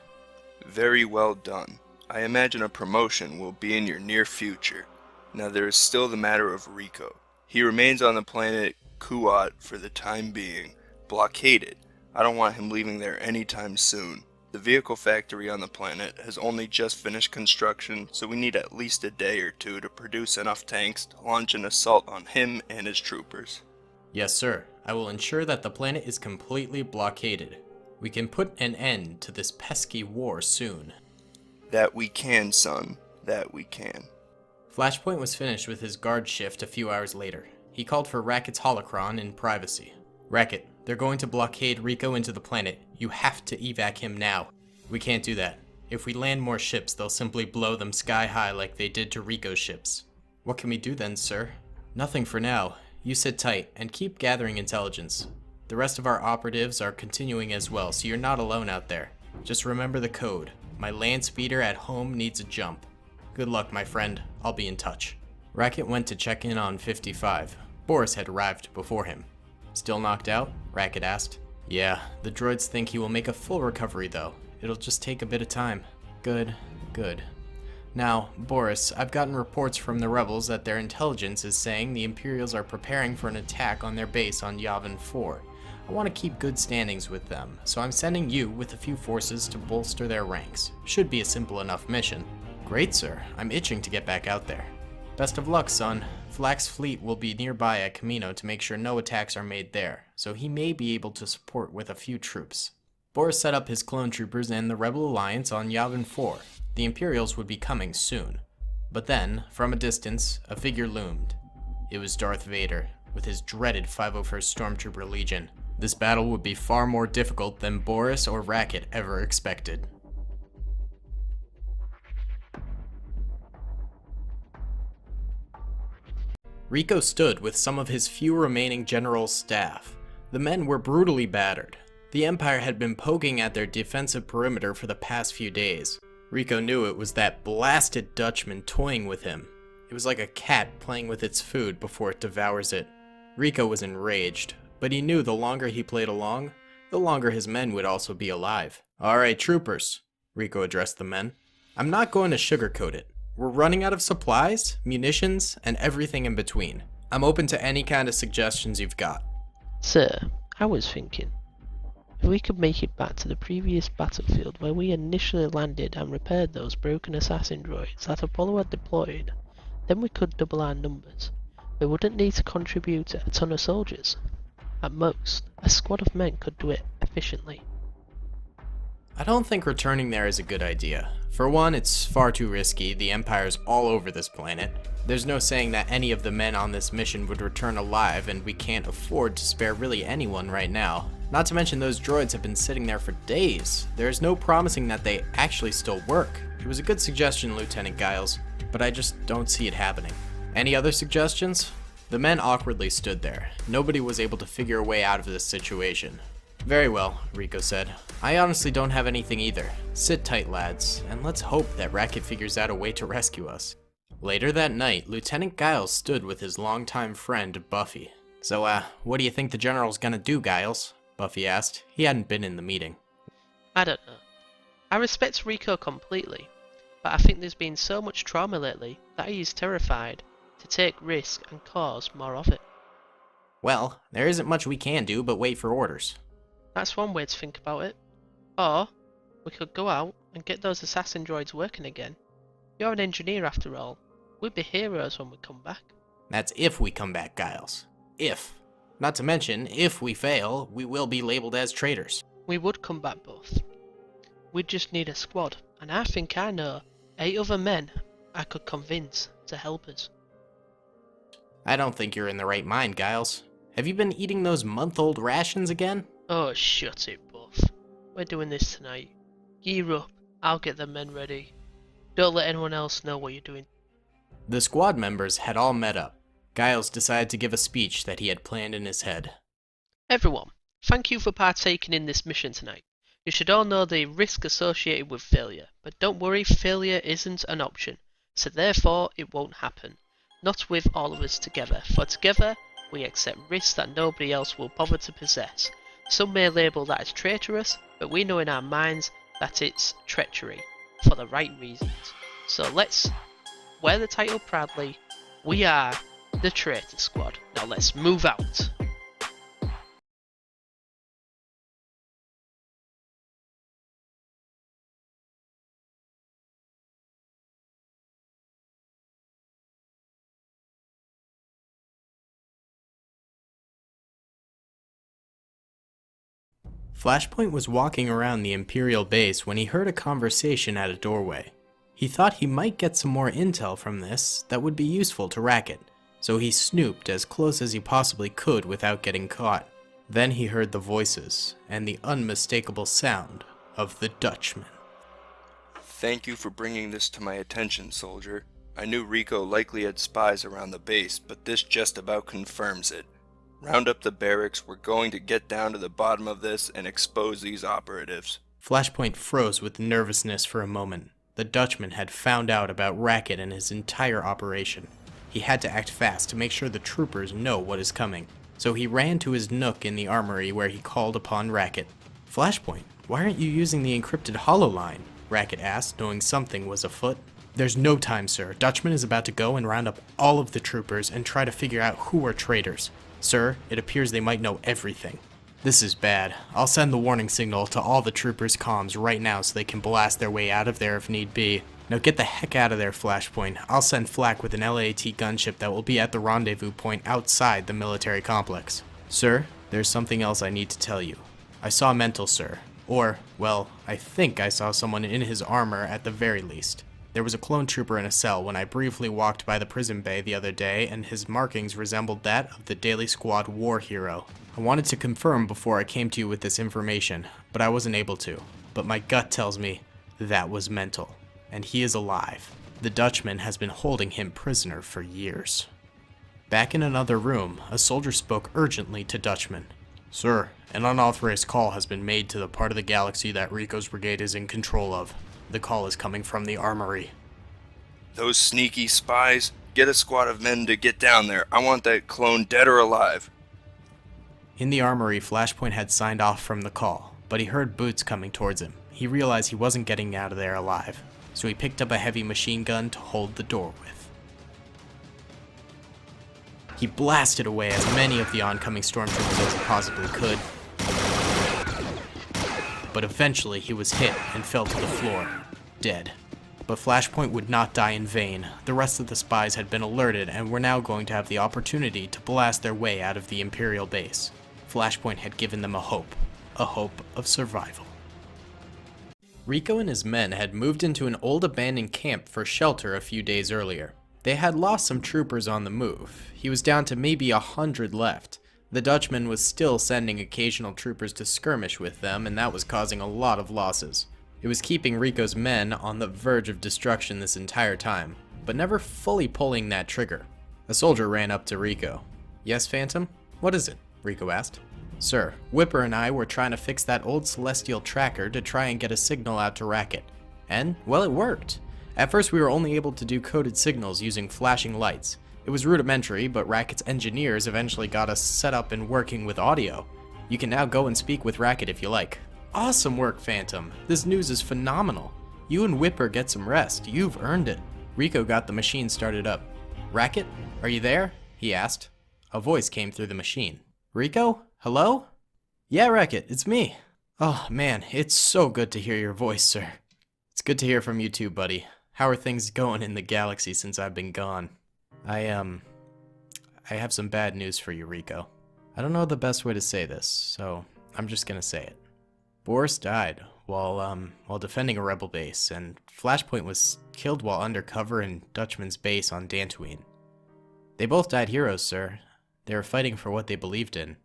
Very well done. I imagine a promotion will be in your near future. Now there is still the matter of Rico. He remains on the planet Kuwait for the time being, blockaded. I don't want him leaving there anytime soon. The vehicle factory on the planet has only just finished construction, so we need at least a day or two to produce enough tanks to launch an assault on him and his troopers. "Yes, sir. I will ensure that the planet is completely blockaded. We can put an end to this pesky war soon." That we can, son. That we can. Flashpoint was finished with his guard shift a few hours later. He called for Racket's holocron in privacy. "Racket, they're going to blockade Rico into the planet. You have to evac him now." "We can't do that. If we land more ships, they'll simply blow them sky high like they did to Rico's ships." "What can we do then, sir?" "Nothing for now. You sit tight and keep gathering intelligence. The rest of our operatives are continuing as well, so you're not alone out there. Just remember the code. My land speeder at home needs a jump. Good luck, my friend. I'll be in touch." Racket went to check in on 55. Boris had arrived before him. "Still knocked out?" Racket asked. "Yeah, the droids think he will make a full recovery though. It'll just take a bit of time." "Good, good. Now, Boris, I've gotten reports from the rebels that their intelligence is saying the Imperials are preparing for an attack on their base on Yavin 4. I want to keep good standings with them, so I'm sending you with a few forces to bolster their ranks. Should be a simple enough mission." "Great, sir. I'm itching to get back out there." "Best of luck, son. Flack's fleet will be nearby at Camino to make sure no attacks are made there, so he may be able to support with a few troops." Boris set up his clone troopers and the Rebel Alliance on Yavin 4. The Imperials would be coming soon. But then, from a distance, a figure loomed. It was Darth Vader, with his dreaded 501st Stormtrooper Legion. This battle would be far more difficult than Boris or Racket ever expected. Rico stood with some of his few remaining generals' staff. The men were brutally battered. The Empire had been poking at their defensive perimeter for the past few days. Rico knew it was that blasted Dutchman toying with him. It was like a cat playing with its food before it devours it. Rico was enraged, but he knew the longer he played along, the longer his men would also be alive. "All right, troopers," Rico addressed the men. "I'm not going to sugarcoat it. We're running out of supplies, munitions, and everything in between. I'm open to any kind of suggestions you've got." Sir, I was thinking, if we could make it back to the previous battlefield where we initially landed and repaired those broken assassin droids that Apollo had deployed, then we could double our numbers. We wouldn't need to contribute a ton of soldiers. At most, a squad of men could do it efficiently. I don't think returning there is a good idea. For one, it's far too risky, the Empire's all over this planet. There's no saying that any of the men on this mission would return alive, and we can't afford to spare really anyone right now. Not to mention those droids have been sitting there for days. There's no promising that they actually still work. It was a good suggestion, Lieutenant Giles, but I just don't see it happening. Any other suggestions? The men awkwardly stood there. Nobody was able to figure a way out of this situation. Very well, Rico said. I honestly don't have anything either. Sit tight, lads, and let's hope that Racket figures out a way to rescue us. Later that night, Lieutenant Giles stood with his longtime friend, Buffy. So, what do you think the General's gonna do, Giles? Buffy asked. He hadn't been in the meeting. I don't know. I respect Rico completely, but I think there's been so much trauma lately that he is terrified to take risk and cause more of it. Well, there isn't much we can do but wait for orders. That's one way to think about it. Or, we could go out and get those assassin droids working again. You're an engineer after all. We'd be heroes when we come back. That's if we come back, Giles. If. Not to mention, if we fail, we will be labeled as traitors. We would come back both. We'd just need a squad, and I think I know 8 other men I could convince to help us. I don't think you're in the right mind, Giles. Have you been eating those month-old rations again? Oh, shut it, Buff. We're doing this tonight. Gear up. I'll get the men ready. Don't let anyone else know what you're doing. The squad members had all met up. Giles decided to give a speech that he had planned in his head. Everyone, thank you for partaking in this mission tonight. You should all know the risk associated with failure, but don't worry, failure isn't an option, so therefore it won't happen. Not with all of us together, for together we accept risks that nobody else will bother to possess. Some may label that as traitorous, but we know in our minds that it's treachery, for the right reasons. So let's wear the title proudly. We are the Traitor Squad. Now let's move out. Flashpoint was walking around the Imperial base when he heard a conversation at a doorway. He thought he might get some more intel from this that would be useful to Racket, so he snooped as close as he possibly could without getting caught. Then he heard the voices and the unmistakable sound of the Dutchman. Thank you for bringing this to my attention, soldier. I knew Rico likely had spies around the base, but this just about confirms it. Round up the barracks, we're going to get down to the bottom of this and expose these operatives. Flashpoint froze with nervousness for a moment. The Dutchman had found out about Racket and his entire operation. He had to act fast to make sure the troopers know what is coming. So he ran to his nook in the armory where he called upon Racket. Flashpoint, why aren't you using the encrypted hololine? Racket asked, knowing something was afoot. There's no time, sir. Dutchman is about to go and round up all of the troopers and try to figure out who are traitors. Sir, it appears they might know everything. This is bad. I'll send the warning signal to all the troopers' comms right now so they can blast their way out of there if need be. Now get the heck out of there, Flashpoint. I'll send Flak with an LAT gunship that will be at the rendezvous point outside the military complex. Sir, there's something else I need to tell you. I saw Mental, sir. Or, well, I think I saw someone in his armor at the very least. There was a clone trooper in a cell when I briefly walked by the prison bay the other day, and his markings resembled that of the Daily Squad war hero. I wanted to confirm before I came to you with this information, but I wasn't able to. But my gut tells me that was Mental, and he is alive. The Dutchman has been holding him prisoner for years. Back in another room, a soldier spoke urgently to Dutchman. Sir, an unauthorized call has been made to the part of the galaxy that Ricos Brigade is in control of. The call is coming from the armory. Those sneaky spies, get a squad of men to get down there. I want that clone dead or alive. In the armory, Flashpoint had signed off from the call, but he heard boots coming towards him. He realized he wasn't getting out of there alive, so he picked up a heavy machine gun to hold the door with. He blasted away as many of the oncoming stormtroopers as he possibly could, but eventually he was hit and fell to the floor, dead. But Flashpoint would not die in vain. The rest of the spies had been alerted and were now going to have the opportunity to blast their way out of the Imperial base. Flashpoint had given them a hope of survival. Rico and his men had moved into an old abandoned camp for shelter a few days earlier. They had lost some troopers on the move. He was down to maybe 100 left. The Dutchman was still sending occasional troopers to skirmish with them, and that was causing a lot of losses. It was keeping Rico's men on the verge of destruction this entire time, but never fully pulling that trigger. A soldier ran up to Rico. "Yes, Phantom? What is it?" Rico asked. "Sir, Whipper and I were trying to fix that old celestial tracker to try and get a signal out to Racket. And, well, it worked. At first we were only able to do coded signals using flashing lights. It was rudimentary, but Racket's engineers eventually got us set up and working with audio. You can now go and speak with Racket if you like." "Awesome work, Phantom. This news is phenomenal. You and Whipper get some rest. You've earned it." Rico got the machine started up. "Racket, are you there?" he asked. A voice came through the machine. "Rico? Hello?" "Yeah, Racket, it's me." "Oh, man, it's so good to hear your voice, sir." "It's good to hear from you too, buddy. How are things going in the galaxy since I've been gone?" I have some bad news for you, Rico. I don't know the best way to say this, so I'm just gonna say it. Boris died while defending a rebel base, and Flashpoint was killed while undercover in Dutchman's base on Dantooine. They both died heroes, sir. They were fighting for what they believed in,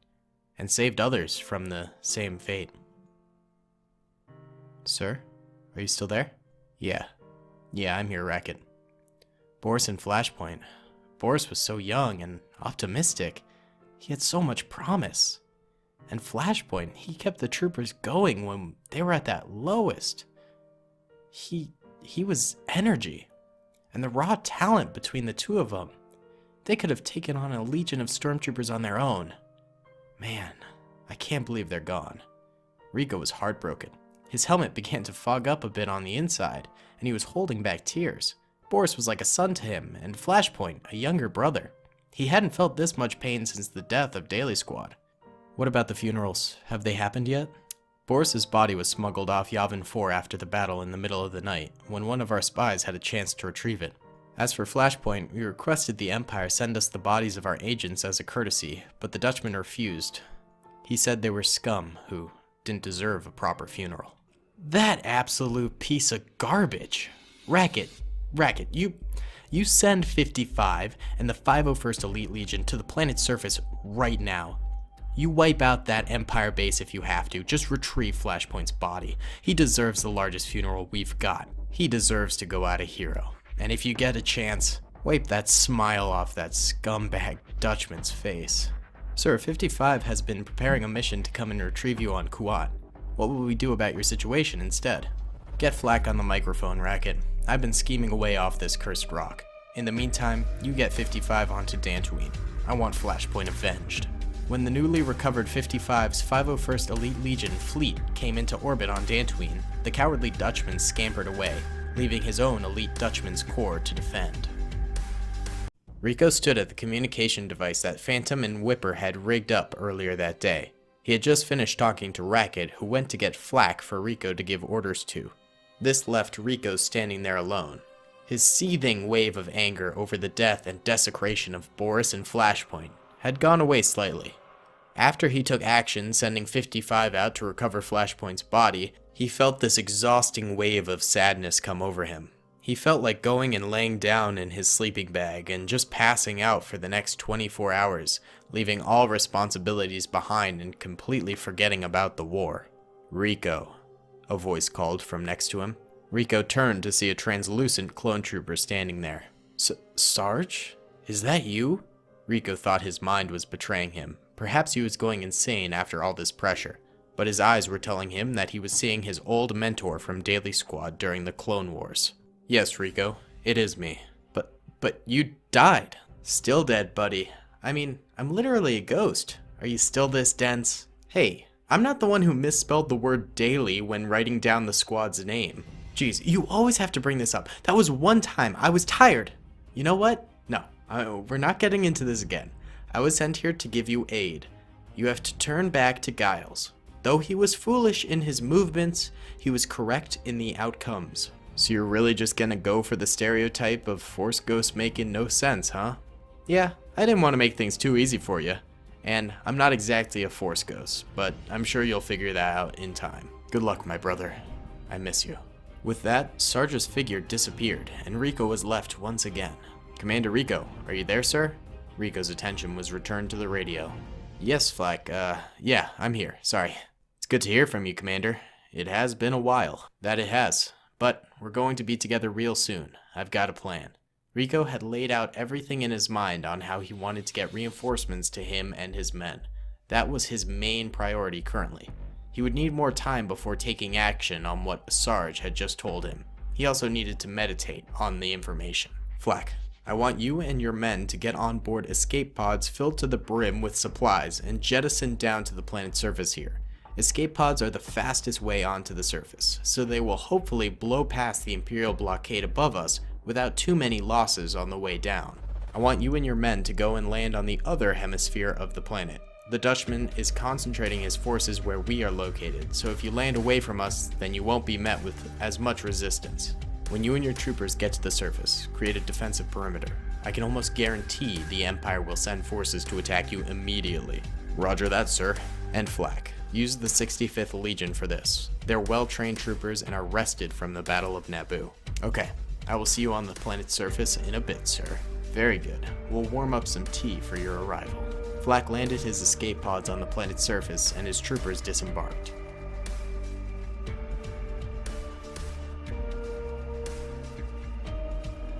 and saved others from the same fate. Sir, are you still there? Yeah, I'm here, Racket. Boris and Flashpoint. Boris was so young and optimistic. He had so much promise. And Flashpoint, he kept the troopers going when they were at that lowest. He was energy. And the raw talent between the two of them. They could have taken on a legion of stormtroopers on their own. Man, I can't believe they're gone. Rico was heartbroken. His helmet began to fog up a bit on the inside, and he was holding back tears. Boris was like a son to him, and Flashpoint, a younger brother. He hadn't felt this much pain since the death of Daily Squad. What about the funerals? Have they happened yet? Boris's body was smuggled off Yavin 4 after the battle in the middle of the night, when one of our spies had a chance to retrieve it. As for Flashpoint, we requested the Empire send us the bodies of our agents as a courtesy, but the Dutchman refused. He said they were scum who didn't deserve a proper funeral. That absolute piece of garbage! Racket, you send 55 and the 501st Elite Legion to the planet's surface right now. You wipe out that Empire base if you have to. Just retrieve Flashpoint's body. He deserves the largest funeral we've got. He deserves to go out a hero. And if you get a chance, wipe that smile off that scumbag Dutchman's face. Sir, 55 has been preparing a mission to come and retrieve you on Kuat. What will we do about your situation instead? Get Flak on the microphone, Racket. I've been scheming away off this cursed rock. In the meantime, you get 55 onto Dantooine. I want Flashpoint avenged. When the newly recovered 55's 501st Elite Legion fleet came into orbit on Dantooine, the cowardly Dutchman scampered away, leaving his own elite Dutchman's corps to defend. Rico stood at the communication device that Phantom and Whipper had rigged up earlier that day. He had just finished talking to Racket, who went to get Flak for Rico to give orders to. This left Rico standing there alone. His seething wave of anger over the death and desecration of Boris and Flashpoint had gone away slightly. After he took action sending 55 out to recover Flashpoint's body, he felt this exhausting wave of sadness come over him. He felt like going and laying down in his sleeping bag and just passing out for the next 24 hours, leaving all responsibilities behind and completely forgetting about the war. "Rico," a voice called from next to him. Rico turned to see a translucent clone trooper standing there. Sarge? Is that you?" Rico thought his mind was betraying him. Perhaps he was going insane after all this pressure, but his eyes were telling him that he was seeing his old mentor from Daily Squad during the Clone Wars. "Yes, Rico, it is me. But you died." "Still dead, buddy. I mean, I'm literally a ghost. Are you still this dense?" "Hey, I'm not the one who misspelled the word daily when writing down the squad's name. Jeez, you always have to bring this up. That was one time. I was tired. You know what? No, we're not getting into this again. I was sent here to give you aid. You have to turn back to Giles. Though he was foolish in his movements, he was correct in the outcomes." "So you're really just gonna go for the stereotype of Force ghosts making no sense, huh?" "Yeah, I didn't want to make things too easy for you. And I'm not exactly a Force ghost, but I'm sure you'll figure that out in time. Good luck, my brother." I miss you. With that, Sarge's figure disappeared, and Rico was left once again. Commander Rico, are you there, sir? Rico's attention was returned to the radio. Yes, Flack, yeah, I'm here, sorry. It's good to hear from you, Commander. It has been a while. That it has. But we're going to be together real soon. I've got a plan. Rico had laid out everything in his mind on how he wanted to get reinforcements to him and his men. That was his main priority currently. He would need more time before taking action on what Sarge had just told him. He also needed to meditate on the information. Flack, I want you and your men to get on board escape pods filled to the brim with supplies and jettisoned down to the planet's surface here. Escape pods are the fastest way onto the surface, so they will hopefully blow past the Imperial blockade above us without too many losses on the way down. I want you and your men to go and land on the other hemisphere of the planet. The Dutchman is concentrating his forces where we are located, so if you land away from us, then you won't be met with as much resistance. When you and your troopers get to the surface, create a defensive perimeter. I can almost guarantee the Empire will send forces to attack you immediately. Roger that, sir. And Flack, use the 65th Legion for this. They're well-trained troopers and are rested from the Battle of Naboo. Okay, I will see you on the planet's surface in a bit, sir. Very good. We'll warm up some tea for your arrival. Flack landed his escape pods on the planet's surface and his troopers disembarked.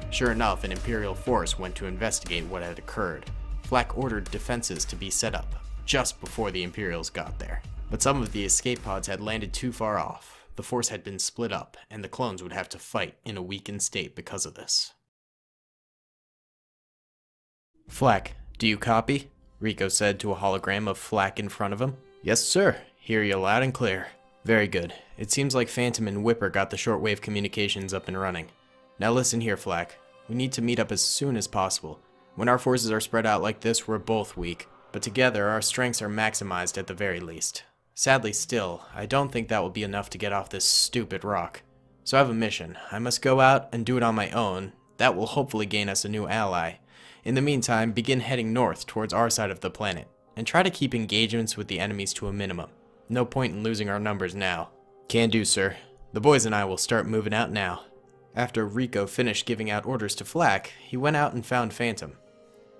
Sure enough, an Imperial force went to investigate what had occurred. Flack ordered defenses to be set up, just before the Imperials got there. But some of the escape pods had landed too far off. The force had been split up, and the clones would have to fight in a weakened state because of this. Flack, do you copy? Rico said to a hologram of Flack in front of him. Yes, sir. Hear you loud and clear. Very good. It seems like Phantom and Whipper got the shortwave communications up and running. Now listen here, Flack. We need to meet up as soon as possible. When our forces are spread out like this, we're both weak, but together our strengths are maximized at the very least. Sadly still, I don't think that will be enough to get off this stupid rock. So I have a mission. I must go out and do it on my own. That will hopefully gain us a new ally. In the meantime, begin heading north towards our side of the planet, and try to keep engagements with the enemies to a minimum. No point in losing our numbers now. Can do, sir. The boys and I will start moving out now. After Rico finished giving out orders to Flack, he went out and found Phantom.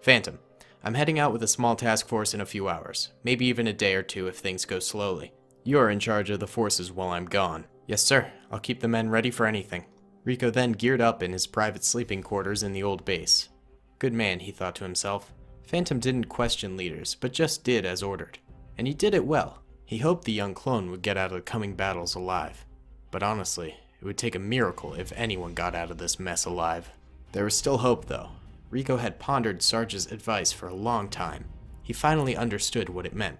Phantom, I'm heading out with a small task force in a few hours, maybe even a day or two if things go slowly. You're in charge of the forces while I'm gone. Yes, sir. I'll keep the men ready for anything. Rico then geared up in his private sleeping quarters in the old base. Good man, he thought to himself. Phantom didn't question leaders, but just did as ordered. And he did it well. He hoped the young clone would get out of the coming battles alive. But honestly, it would take a miracle if anyone got out of this mess alive. There was still hope, though. Rico had pondered Sarge's advice for a long time. He finally understood what it meant.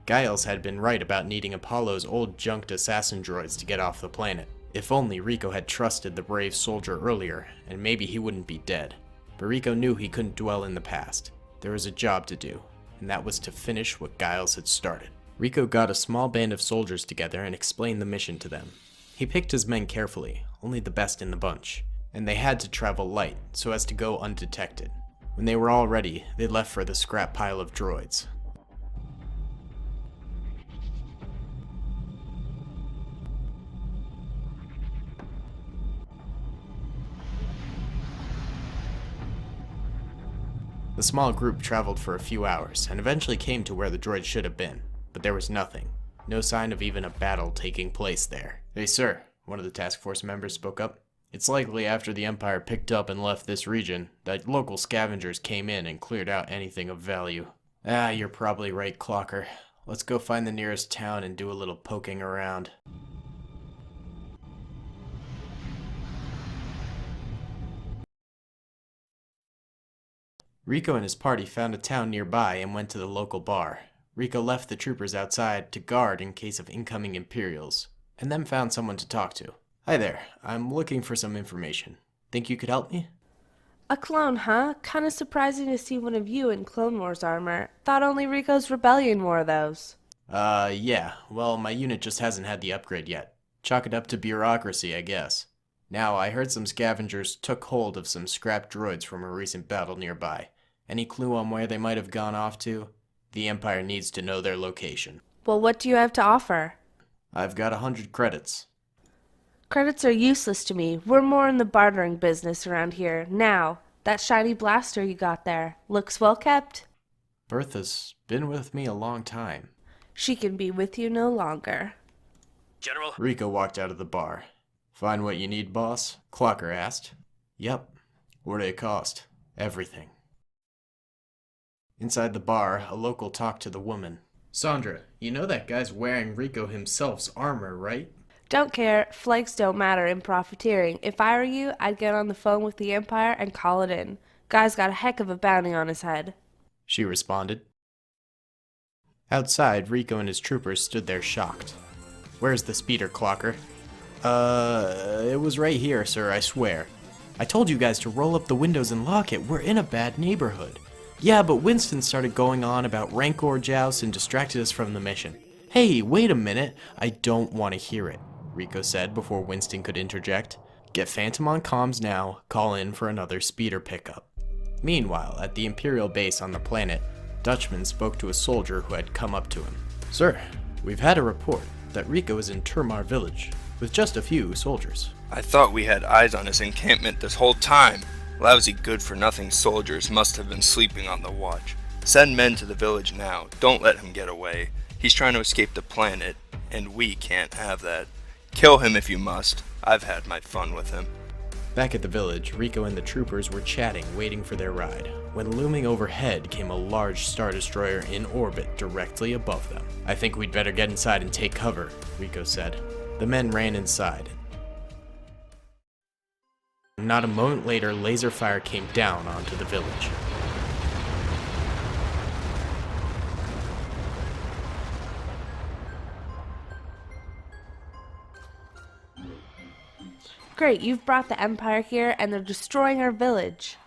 Giles had been right about needing Apollo's old junked assassin droids to get off the planet. If only Rico had trusted the brave soldier earlier, and maybe he wouldn't be dead. But Rico knew he couldn't dwell in the past. There was a job to do, and that was to finish what Giles had started. Rico got a small band of soldiers together and explained the mission to them. He picked his men carefully, only the best in the bunch, and they had to travel light so as to go undetected. When they were all ready, they left for the scrap pile of droids. The small group traveled for a few hours and eventually came to where the droid should have been, but there was nothing. No sign of even a battle taking place there. Hey sir, one of the task force members spoke up. It's likely after the Empire picked up and left this region that local scavengers came in and cleared out anything of value. Ah, you're probably right, Clocker. Let's go find the nearest town and do a little poking around. Rico and his party found a town nearby and went to the local bar. Rico left the troopers outside to guard in case of incoming Imperials, and then found someone to talk to. Hi there, I'm looking for some information. Think you could help me? A clone, huh? Kinda surprising to see one of you in Clone Wars armor. Thought only Rico's Rebellion wore those. Yeah. Well, my unit just hasn't had the upgrade yet. Chalk it up to bureaucracy, I guess. Now, I heard some scavengers took hold of some scrap droids from a recent battle nearby. Any clue on where they might have gone off to? The Empire needs to know their location. Well, what do you have to offer? I've got 100 credits. Credits are useless to me. We're more in the bartering business around here. Now, that shiny blaster you got there, looks well kept. Bertha's been with me a long time. She can be with you no longer. General? Rico walked out of the bar. Find what you need, boss? Clocker asked. Yep. What'd it cost? Everything. Inside the bar, a local talked to the woman. Sandra, you know that guy's wearing Rico himself's armor, right? Don't care. Flags don't matter in profiteering. If I were you, I'd get on the phone with the Empire and call it in. Guy's got a heck of a bounty on his head. She responded. Outside, Rico and his troopers stood there shocked. Where's the speeder, Clocker? It was right here, sir, I swear. I told you guys to roll up the windows and lock it. We're in a bad neighborhood. Yeah, but Winston started going on about Rancor joust and distracted us from the mission. Hey, wait a minute. I don't want to hear it, Rico said before Winston could interject. Get Phantom on comms now. Call in for another speeder pickup. Meanwhile, at the Imperial base on the planet, Dutchman spoke to a soldier who had come up to him. Sir, we've had a report that Rico is in Termar village with just a few soldiers. I thought we had eyes on his encampment this whole time. Lousy good-for-nothing soldiers must have been sleeping on the watch. Send men to the village now. Don't let him get away. He's trying to escape the planet, and we can't have that. Kill him if you must. I've had my fun with him. Back at the village, Rico and the troopers were chatting, waiting for their ride, when looming overhead came a large Star Destroyer in orbit directly above them. I think we'd better get inside and take cover, Rico said. The men ran inside. Not a moment later, laser fire came down onto the village. Great, you've brought the Empire here and they're destroying our village.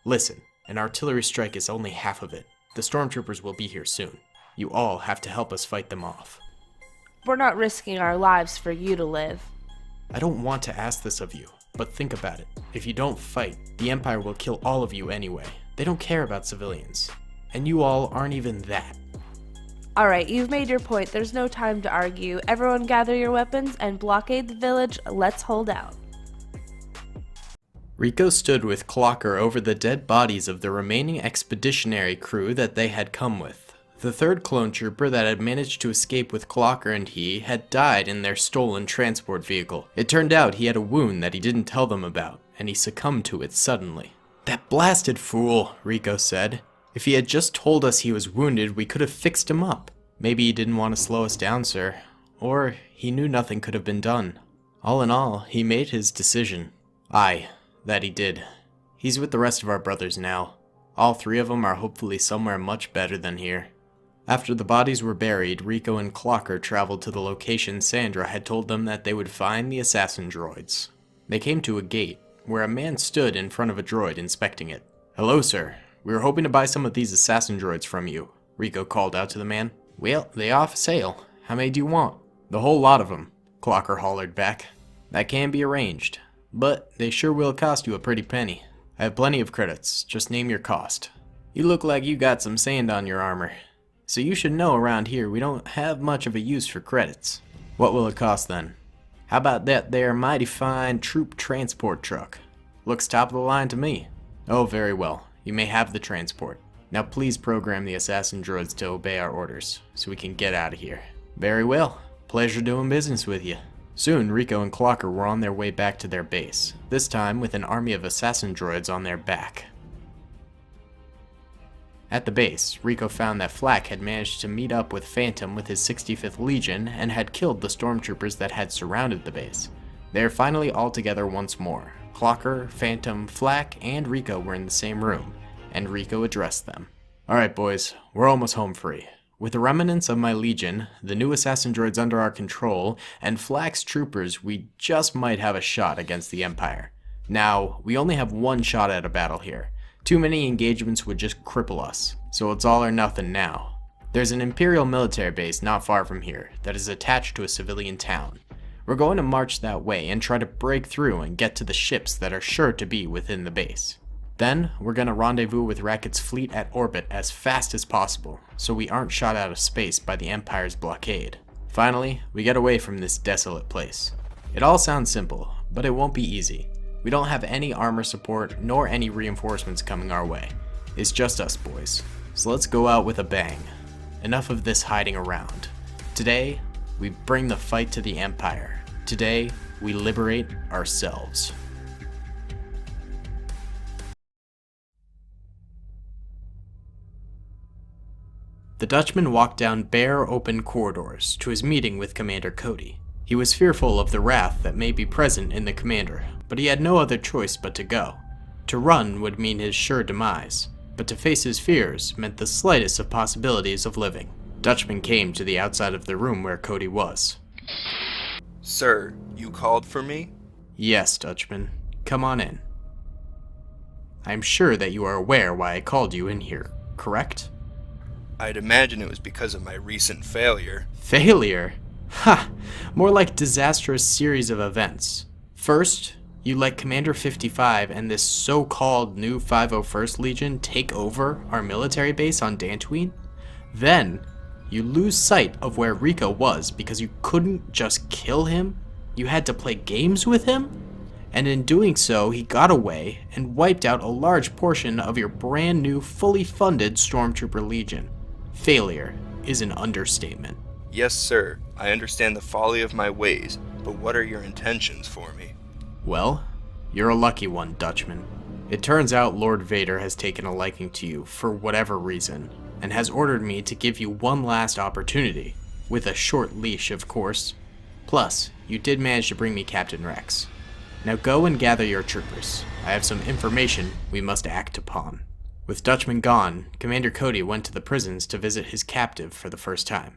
Listen, an artillery strike is only half of it. The stormtroopers will be here soon. You all have to help us fight them off. We're not risking our lives for you to live. I don't want to ask this of you, but think about it. If you don't fight, the Empire will kill all of you anyway. They don't care about civilians. And you all aren't even that. Alright, you've made your point. There's no time to argue. Everyone gather your weapons and blockade the village. Let's hold out. Rico stood with Clocker over the dead bodies of the remaining expeditionary crew that they had come with. The third clone trooper that had managed to escape with Clocker and he had died in their stolen transport vehicle. It turned out he had a wound that he didn't tell them about, and he succumbed to it suddenly. That blasted fool, Rico said. If he had just told us he was wounded, we could have fixed him up. Maybe he didn't want to slow us down, sir. Or he knew nothing could have been done. All in all, he made his decision. Aye, that he did. He's with the rest of our brothers now. All three of them are hopefully somewhere much better than here. After the bodies were buried, Rico and Clocker traveled to the location Sandra had told them that they would find the assassin droids. They came to a gate, where a man stood in front of a droid inspecting it. Hello, sir. We were hoping to buy some of these assassin droids from you, Rico called out to the man. Well, they are for sale. How many do you want? The whole lot of them, Clocker hollered back. That can be arranged, but they sure will cost you a pretty penny. I have plenty of credits, just name your cost. You look like you got some sand on your armor, so you should know around here we don't have much of a use for credits. What will it cost then? How about that there mighty fine troop transport truck? Looks top of the line to me. Oh, very well. You may have the transport. Now please program the assassin droids to obey our orders, so we can get out of here. Very well. Pleasure doing business with you. Soon, Rico and Clocker were on their way back to their base, this time with an army of assassin droids on their back. At the base, Rico found that Flak had managed to meet up with Phantom with his 65th Legion and had killed the stormtroopers that had surrounded the base. They are finally all together once more. Clocker, Phantom, Flak, and Rico were in the same room, and Rico addressed them. Alright boys, we're almost home free. With the remnants of my Legion, the new assassin droids under our control, and Flak's troopers, we just might have a shot against the Empire. Now, we only have one shot at a battle here. Too many engagements would just cripple us, so it's all or nothing now. There's an Imperial military base not far from here that is attached to a civilian town. We're going to march that way and try to break through and get to the ships that are sure to be within the base. Then, we're going to rendezvous with Racket's fleet at orbit as fast as possible, so we aren't shot out of space by the Empire's blockade. Finally, we get away from this desolate place. It all sounds simple, but it won't be easy. We don't have any armor support nor any reinforcements coming our way. It's just us boys. So let's go out with a bang. Enough of this hiding around. Today, we bring the fight to the Empire. Today, we liberate ourselves. The Dutchman walked down bare, open corridors to his meeting with Commander Cody. He was fearful of the wrath that may be present in the commander, but he had no other choice but to go. To run would mean his sure demise, but to face his fears meant the slightest of possibilities of living. Dutchman came to the outside of the room where Cody was. Sir, you called for me? Yes, Dutchman. Come on in. I'm sure that you are aware why I called you in here, correct? I'd imagine it was because of my recent failure. Failure? Ha! More like disastrous series of events. First, you let Commander 55 and this so-called new 501st Legion take over our military base on Dantooine. Then, you lose sight of where Rico was because you couldn't just kill him. You had to play games with him. And in doing so, he got away and wiped out a large portion of your brand new, fully funded Stormtrooper Legion. Failure is an understatement. Yes, sir. I understand the folly of my ways, but what are your intentions for me? Well, you're a lucky one, Dutchman. It turns out Lord Vader has taken a liking to you for whatever reason, and has ordered me to give you one last opportunity, with a short leash, of course. Plus, you did manage to bring me Captain Rex. Now go and gather your troopers. I have some information we must act upon. With Dutchman gone, Commander Cody went to the prisons to visit his captive for the first time,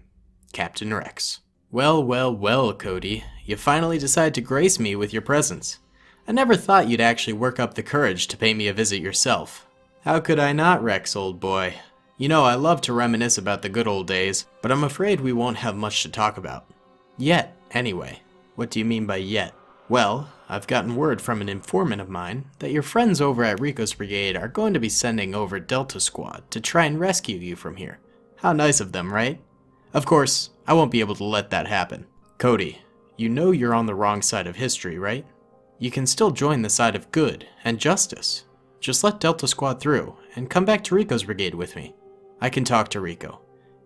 Captain Rex. Well, well, well, Cody. You finally decided to grace me with your presence. I never thought you'd actually work up the courage to pay me a visit yourself. How could I not, Rex, old boy? You know, I love to reminisce about the good old days, but I'm afraid we won't have much to talk about. Yet, anyway. What do you mean by yet? Well, I've gotten word from an informant of mine that your friends over at Ricos Brigade are going to be sending over Delta Squad to try and rescue you from here. How nice of them, right? Of course, I won't be able to let that happen. Cody, you know you're on the wrong side of history, right? You can still join the side of good and justice. Just let Delta Squad through and come back to Ricos Brigade with me. I can talk to Rico.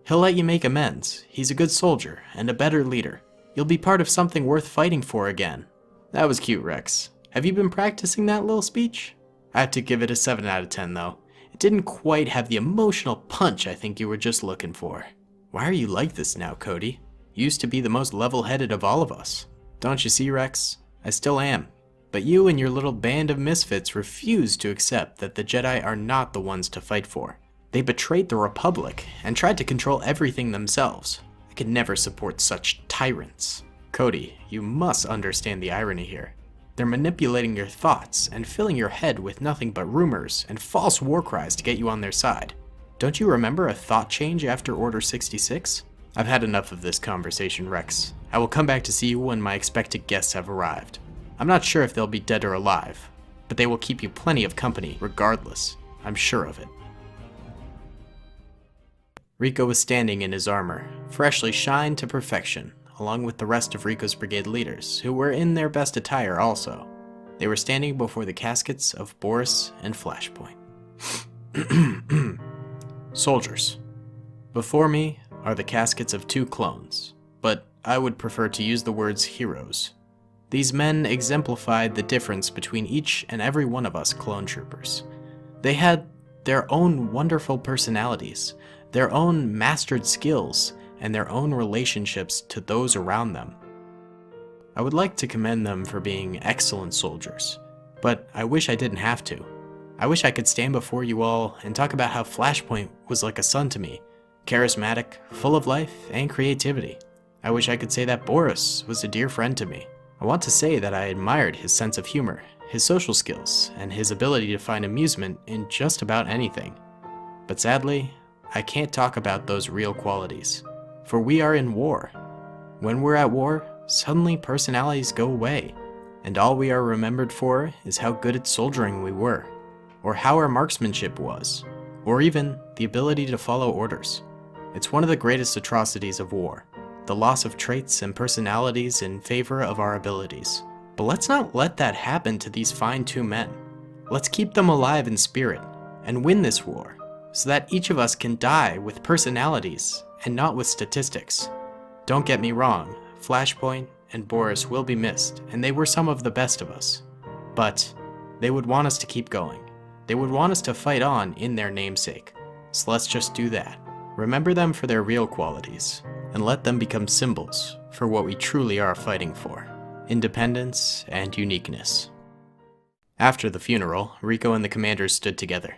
He'll let you make amends. He's a good soldier and a better leader. You'll be part of something worth fighting for again. That was cute, Rex. Have you been practicing that little speech? I have to give it a 7 out of 10, though. It didn't quite have the emotional punch I think you were just looking for. Why are you like this now, Cody? You used to be the most level-headed of all of us. Don't you see, Rex? I still am. But you and your little band of misfits refuse to accept that the Jedi are not the ones to fight for. They betrayed the Republic and tried to control everything themselves. I could never support such tyrants. Cody, you must understand the irony here. They're manipulating your thoughts and filling your head with nothing but rumors and false war cries to get you on their side. Don't you remember a thought change after Order 66? I've had enough of this conversation, Rex. I will come back to see you when my expected guests have arrived. I'm not sure if they'll be dead or alive, but they will keep you plenty of company regardless. I'm sure of it. Rico was standing in his armor, freshly shined to perfection, along with the rest of Rico's brigade leaders, who were in their best attire also. They were standing before the caskets of Boris and Flashpoint. Soldiers. Before me are the caskets of 2 clones, but I would prefer to use the words heroes. These men exemplified the difference between each and every one of us clone troopers. They had their own wonderful personalities, their own mastered skills, and their own relationships to those around them. I would like to commend them for being excellent soldiers, but I wish I didn't have to. I wish I could stand before you all and talk about how Flashpoint was like a son to me, charismatic, full of life and creativity. I wish I could say that Boris was a dear friend to me. I want to say that I admired his sense of humor, his social skills, and his ability to find amusement in just about anything. But sadly, I can't talk about those real qualities, for we are in war. When we're at war, suddenly personalities go away, and all we are remembered for is how good at soldiering we were, or how our marksmanship was, or even the ability to follow orders. It's one of the greatest atrocities of war. the loss of traits and personalities in favor of our abilities. But let's not let that happen to these fine two men. Let's keep them alive in spirit and win this war, so that each of us can die with personalities and not with statistics. Don't get me wrong, Flashpoint and Boris will be missed, and they were some of the best of us. But they would want us to keep going. They would want us to fight on in their namesake. So let's just do that. Remember them for their real qualities, and let them become symbols for what we truly are fighting for: independence and uniqueness. After the funeral, Rico and the commanders stood together.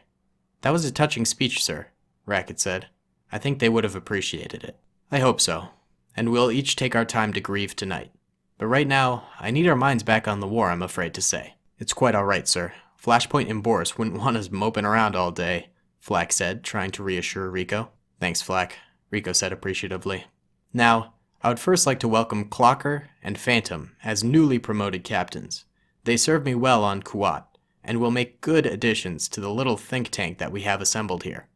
"That was a touching speech, sir," Racket said. "I think they would have appreciated it." "I hope so, and we'll each take our time to grieve tonight. But right now, I need our minds back on the war, I'm afraid to say." "It's quite all right, sir. Flashpoint and Boris wouldn't want us moping around all day," Flack said, trying to reassure Rico. "Thanks, Flack," Rico said appreciatively. "Now, I would first like to welcome Clocker and Phantom as newly promoted captains. They served me well on Kuat, and will make good additions to the little think tank that we have assembled here.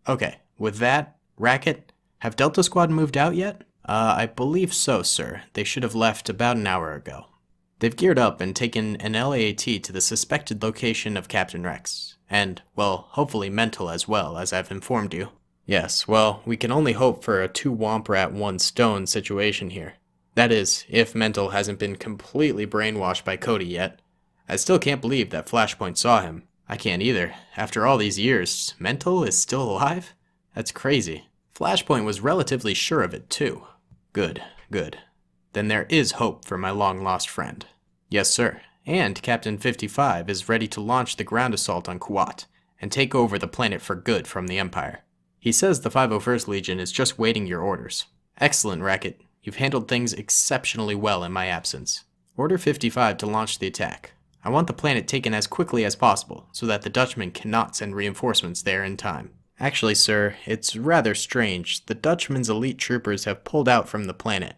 Okay, with that, Racket, have Delta Squad moved out yet?" I believe so, sir. They should have left about an hour ago. They've geared up and taken an LAAT to the suspected location of Captain Rex, and, well, hopefully Mental as well, as I've informed you. Yes, well, we can only hope for a two womp rat, one stone situation here. That is, if Mental hasn't been completely brainwashed by Cody yet. I still can't believe that Flashpoint saw him. I can't either. After all these years, Mental is still alive? That's crazy. Flashpoint was relatively sure of it, too. Good, good. Then there is hope for my long-lost friend. Yes, sir. And Captain 55 is ready to launch the ground assault on Kuat and take over the planet for good from the Empire. He says the 501st Legion is just waiting your orders. Excellent, Racket. You've handled things exceptionally well in my absence. Order 55 to launch the attack. I want the planet taken as quickly as possible, so that the Dutchmen cannot send reinforcements there in time. Actually, sir, it's rather strange. The Dutchmen's elite troopers have pulled out from the planet.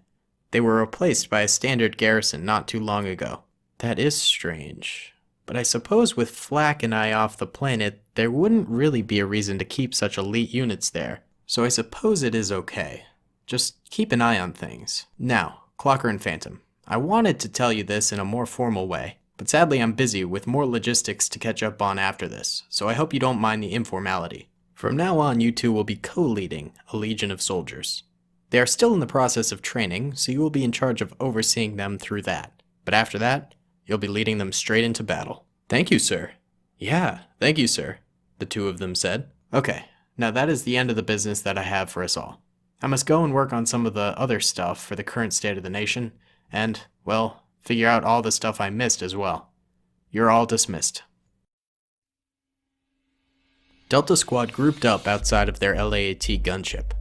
They were replaced by a standard garrison not too long ago. That is strange. But I suppose with Flack and I off the planet, there wouldn't really be a reason to keep such elite units there. So I suppose it is okay. Just keep an eye on things. Now, Clocker and Phantom, I wanted to tell you this in a more formal way, but sadly I'm busy with more logistics to catch up on after this, so I hope you don't mind the informality. From now on, you two will be co-leading a legion of soldiers. They are still in the process of training, so you will be in charge of overseeing them through that. But after that, you'll be leading them straight into battle. Thank you, sir. Yeah, thank you, sir, the two of them said. Okay, now that is the end of the business that I have for us all. I must go and work on some of the other stuff for the current state of the nation, and, well, figure out all the stuff I missed as well. You're all dismissed. Delta Squad grouped up outside of their LAAT gunship.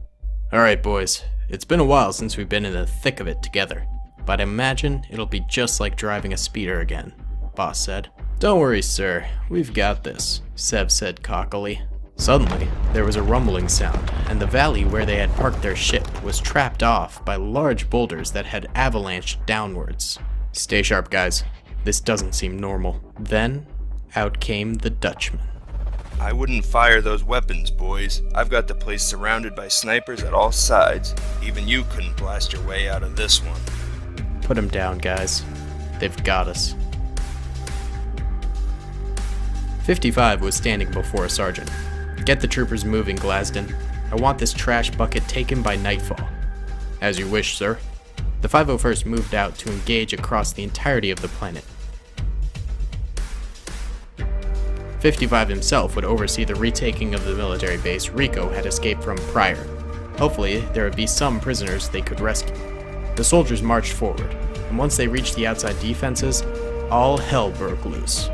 Alright, boys, it's been a while since we've been in the thick of it together, but I imagine it'll be just like driving a speeder again, Boss said. Don't worry, sir, we've got this, Sev said cockily. Suddenly, there was a rumbling sound, and the valley where they had parked their ship was trapped off by large boulders that had avalanched downwards. Stay sharp, guys. This doesn't seem normal. Then, out came the Dutchman. I wouldn't fire those weapons, boys. I've got the place surrounded by snipers at all sides. Even you couldn't blast your way out of this one. Put them down, guys. They've got us. 55 was standing before a sergeant. Get the troopers moving, Glasden. I want this trash bucket taken by nightfall. As you wish, sir. The 501st moved out to engage across the entirety of the planet. 55 himself would oversee the retaking of the military base Rico had escaped from prior. Hopefully, there would be some prisoners they could rescue. The soldiers marched forward, and once they reached the outside defenses, all hell broke loose.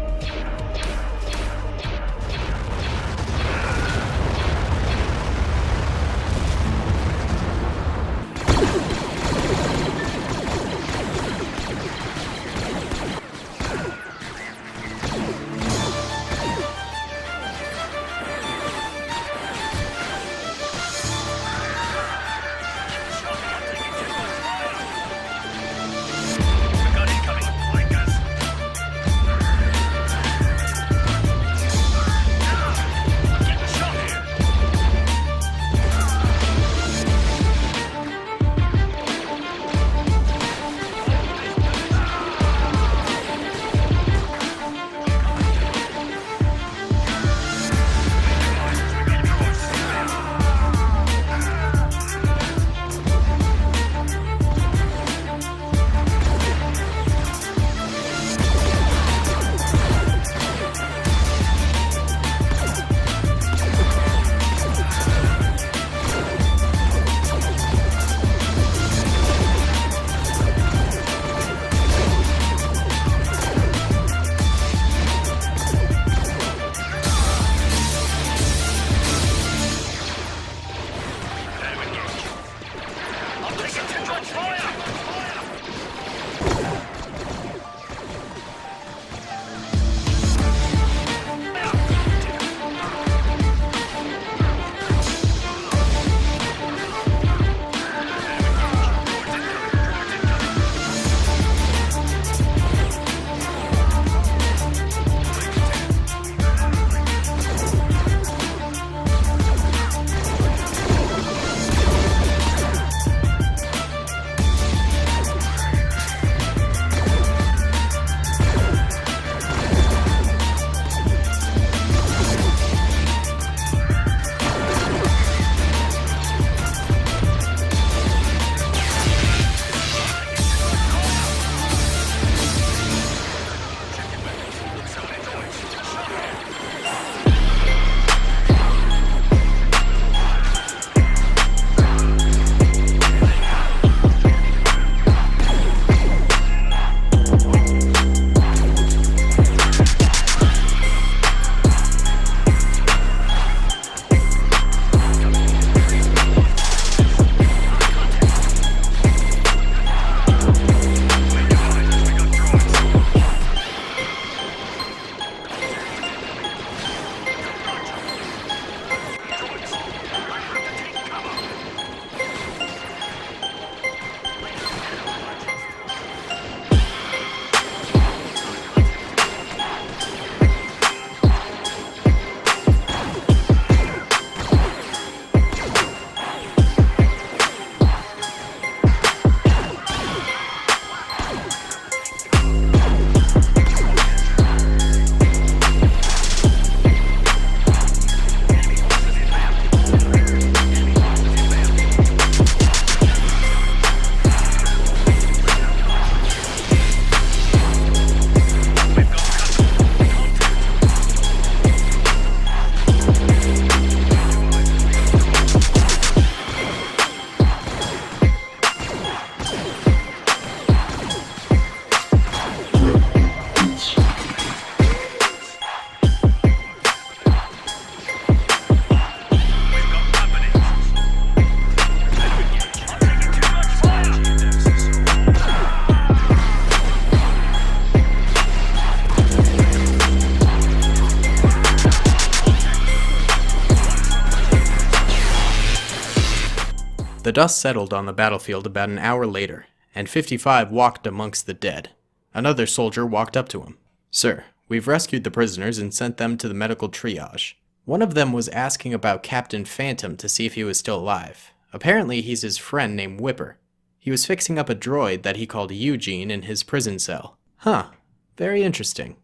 The dust settled on the battlefield about an hour later, and 55 walked amongst the dead. Another soldier walked up to him. "Sir, we've rescued the prisoners and sent them to the medical triage. One of them was asking about Captain Phantom to see if he was still alive. Apparently he's his friend named Whipper. He was fixing up a droid that he called Eugene in his prison cell." "Huh, very interesting.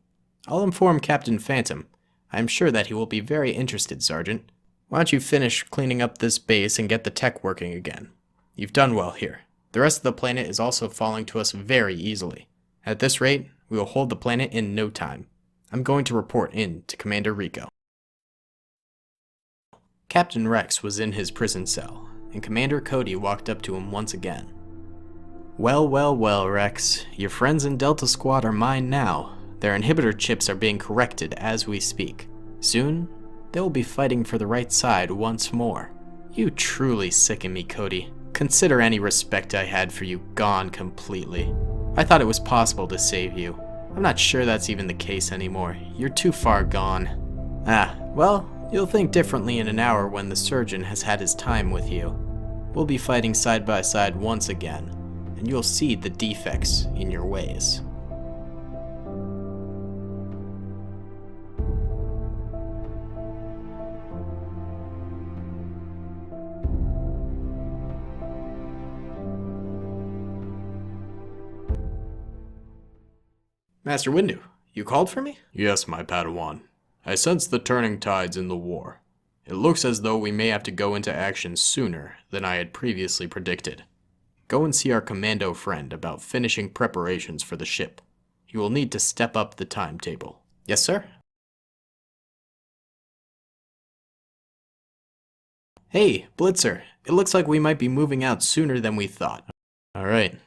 I'll inform Captain Phantom. I'm sure that he will be very interested, Sergeant. Why don't you finish cleaning up this base and get the tech working again? You've done well here. The rest of the planet is also falling to us very easily. At this rate, we will hold the planet in no time. I'm going to report in to Commander Rico." Captain Rex was in his prison cell, and Commander Cody walked up to him once again. "Well, well, well, Rex. Your friends in Delta Squad are mine now. Their inhibitor chips are being corrected as we speak. Soon, they will be fighting for the right side once more. You truly sicken me, Cody. Consider any respect I had for you gone completely. I thought it was possible to save you. I'm not sure that's even the case anymore. You're too far gone. Well, you'll think differently in an hour when the surgeon has had his time with you. We'll be fighting side by side once again, and you'll see the defects in your ways." "Master Windu, you called for me?" "Yes, my Padawan. I sense the turning tides in the war. It looks as though we may have to go into action sooner than I had previously predicted. Go and see our commando friend about finishing preparations for the ship. He will need to step up the timetable." "Yes, sir." "Hey, Blitzer, it looks like we might be moving out sooner than we thought." "Alright,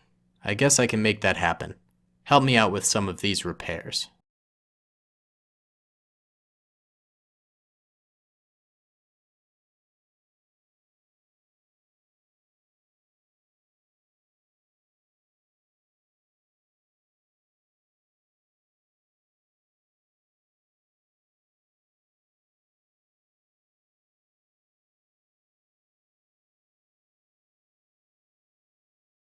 I guess I can make that happen. Help me out with some of these repairs."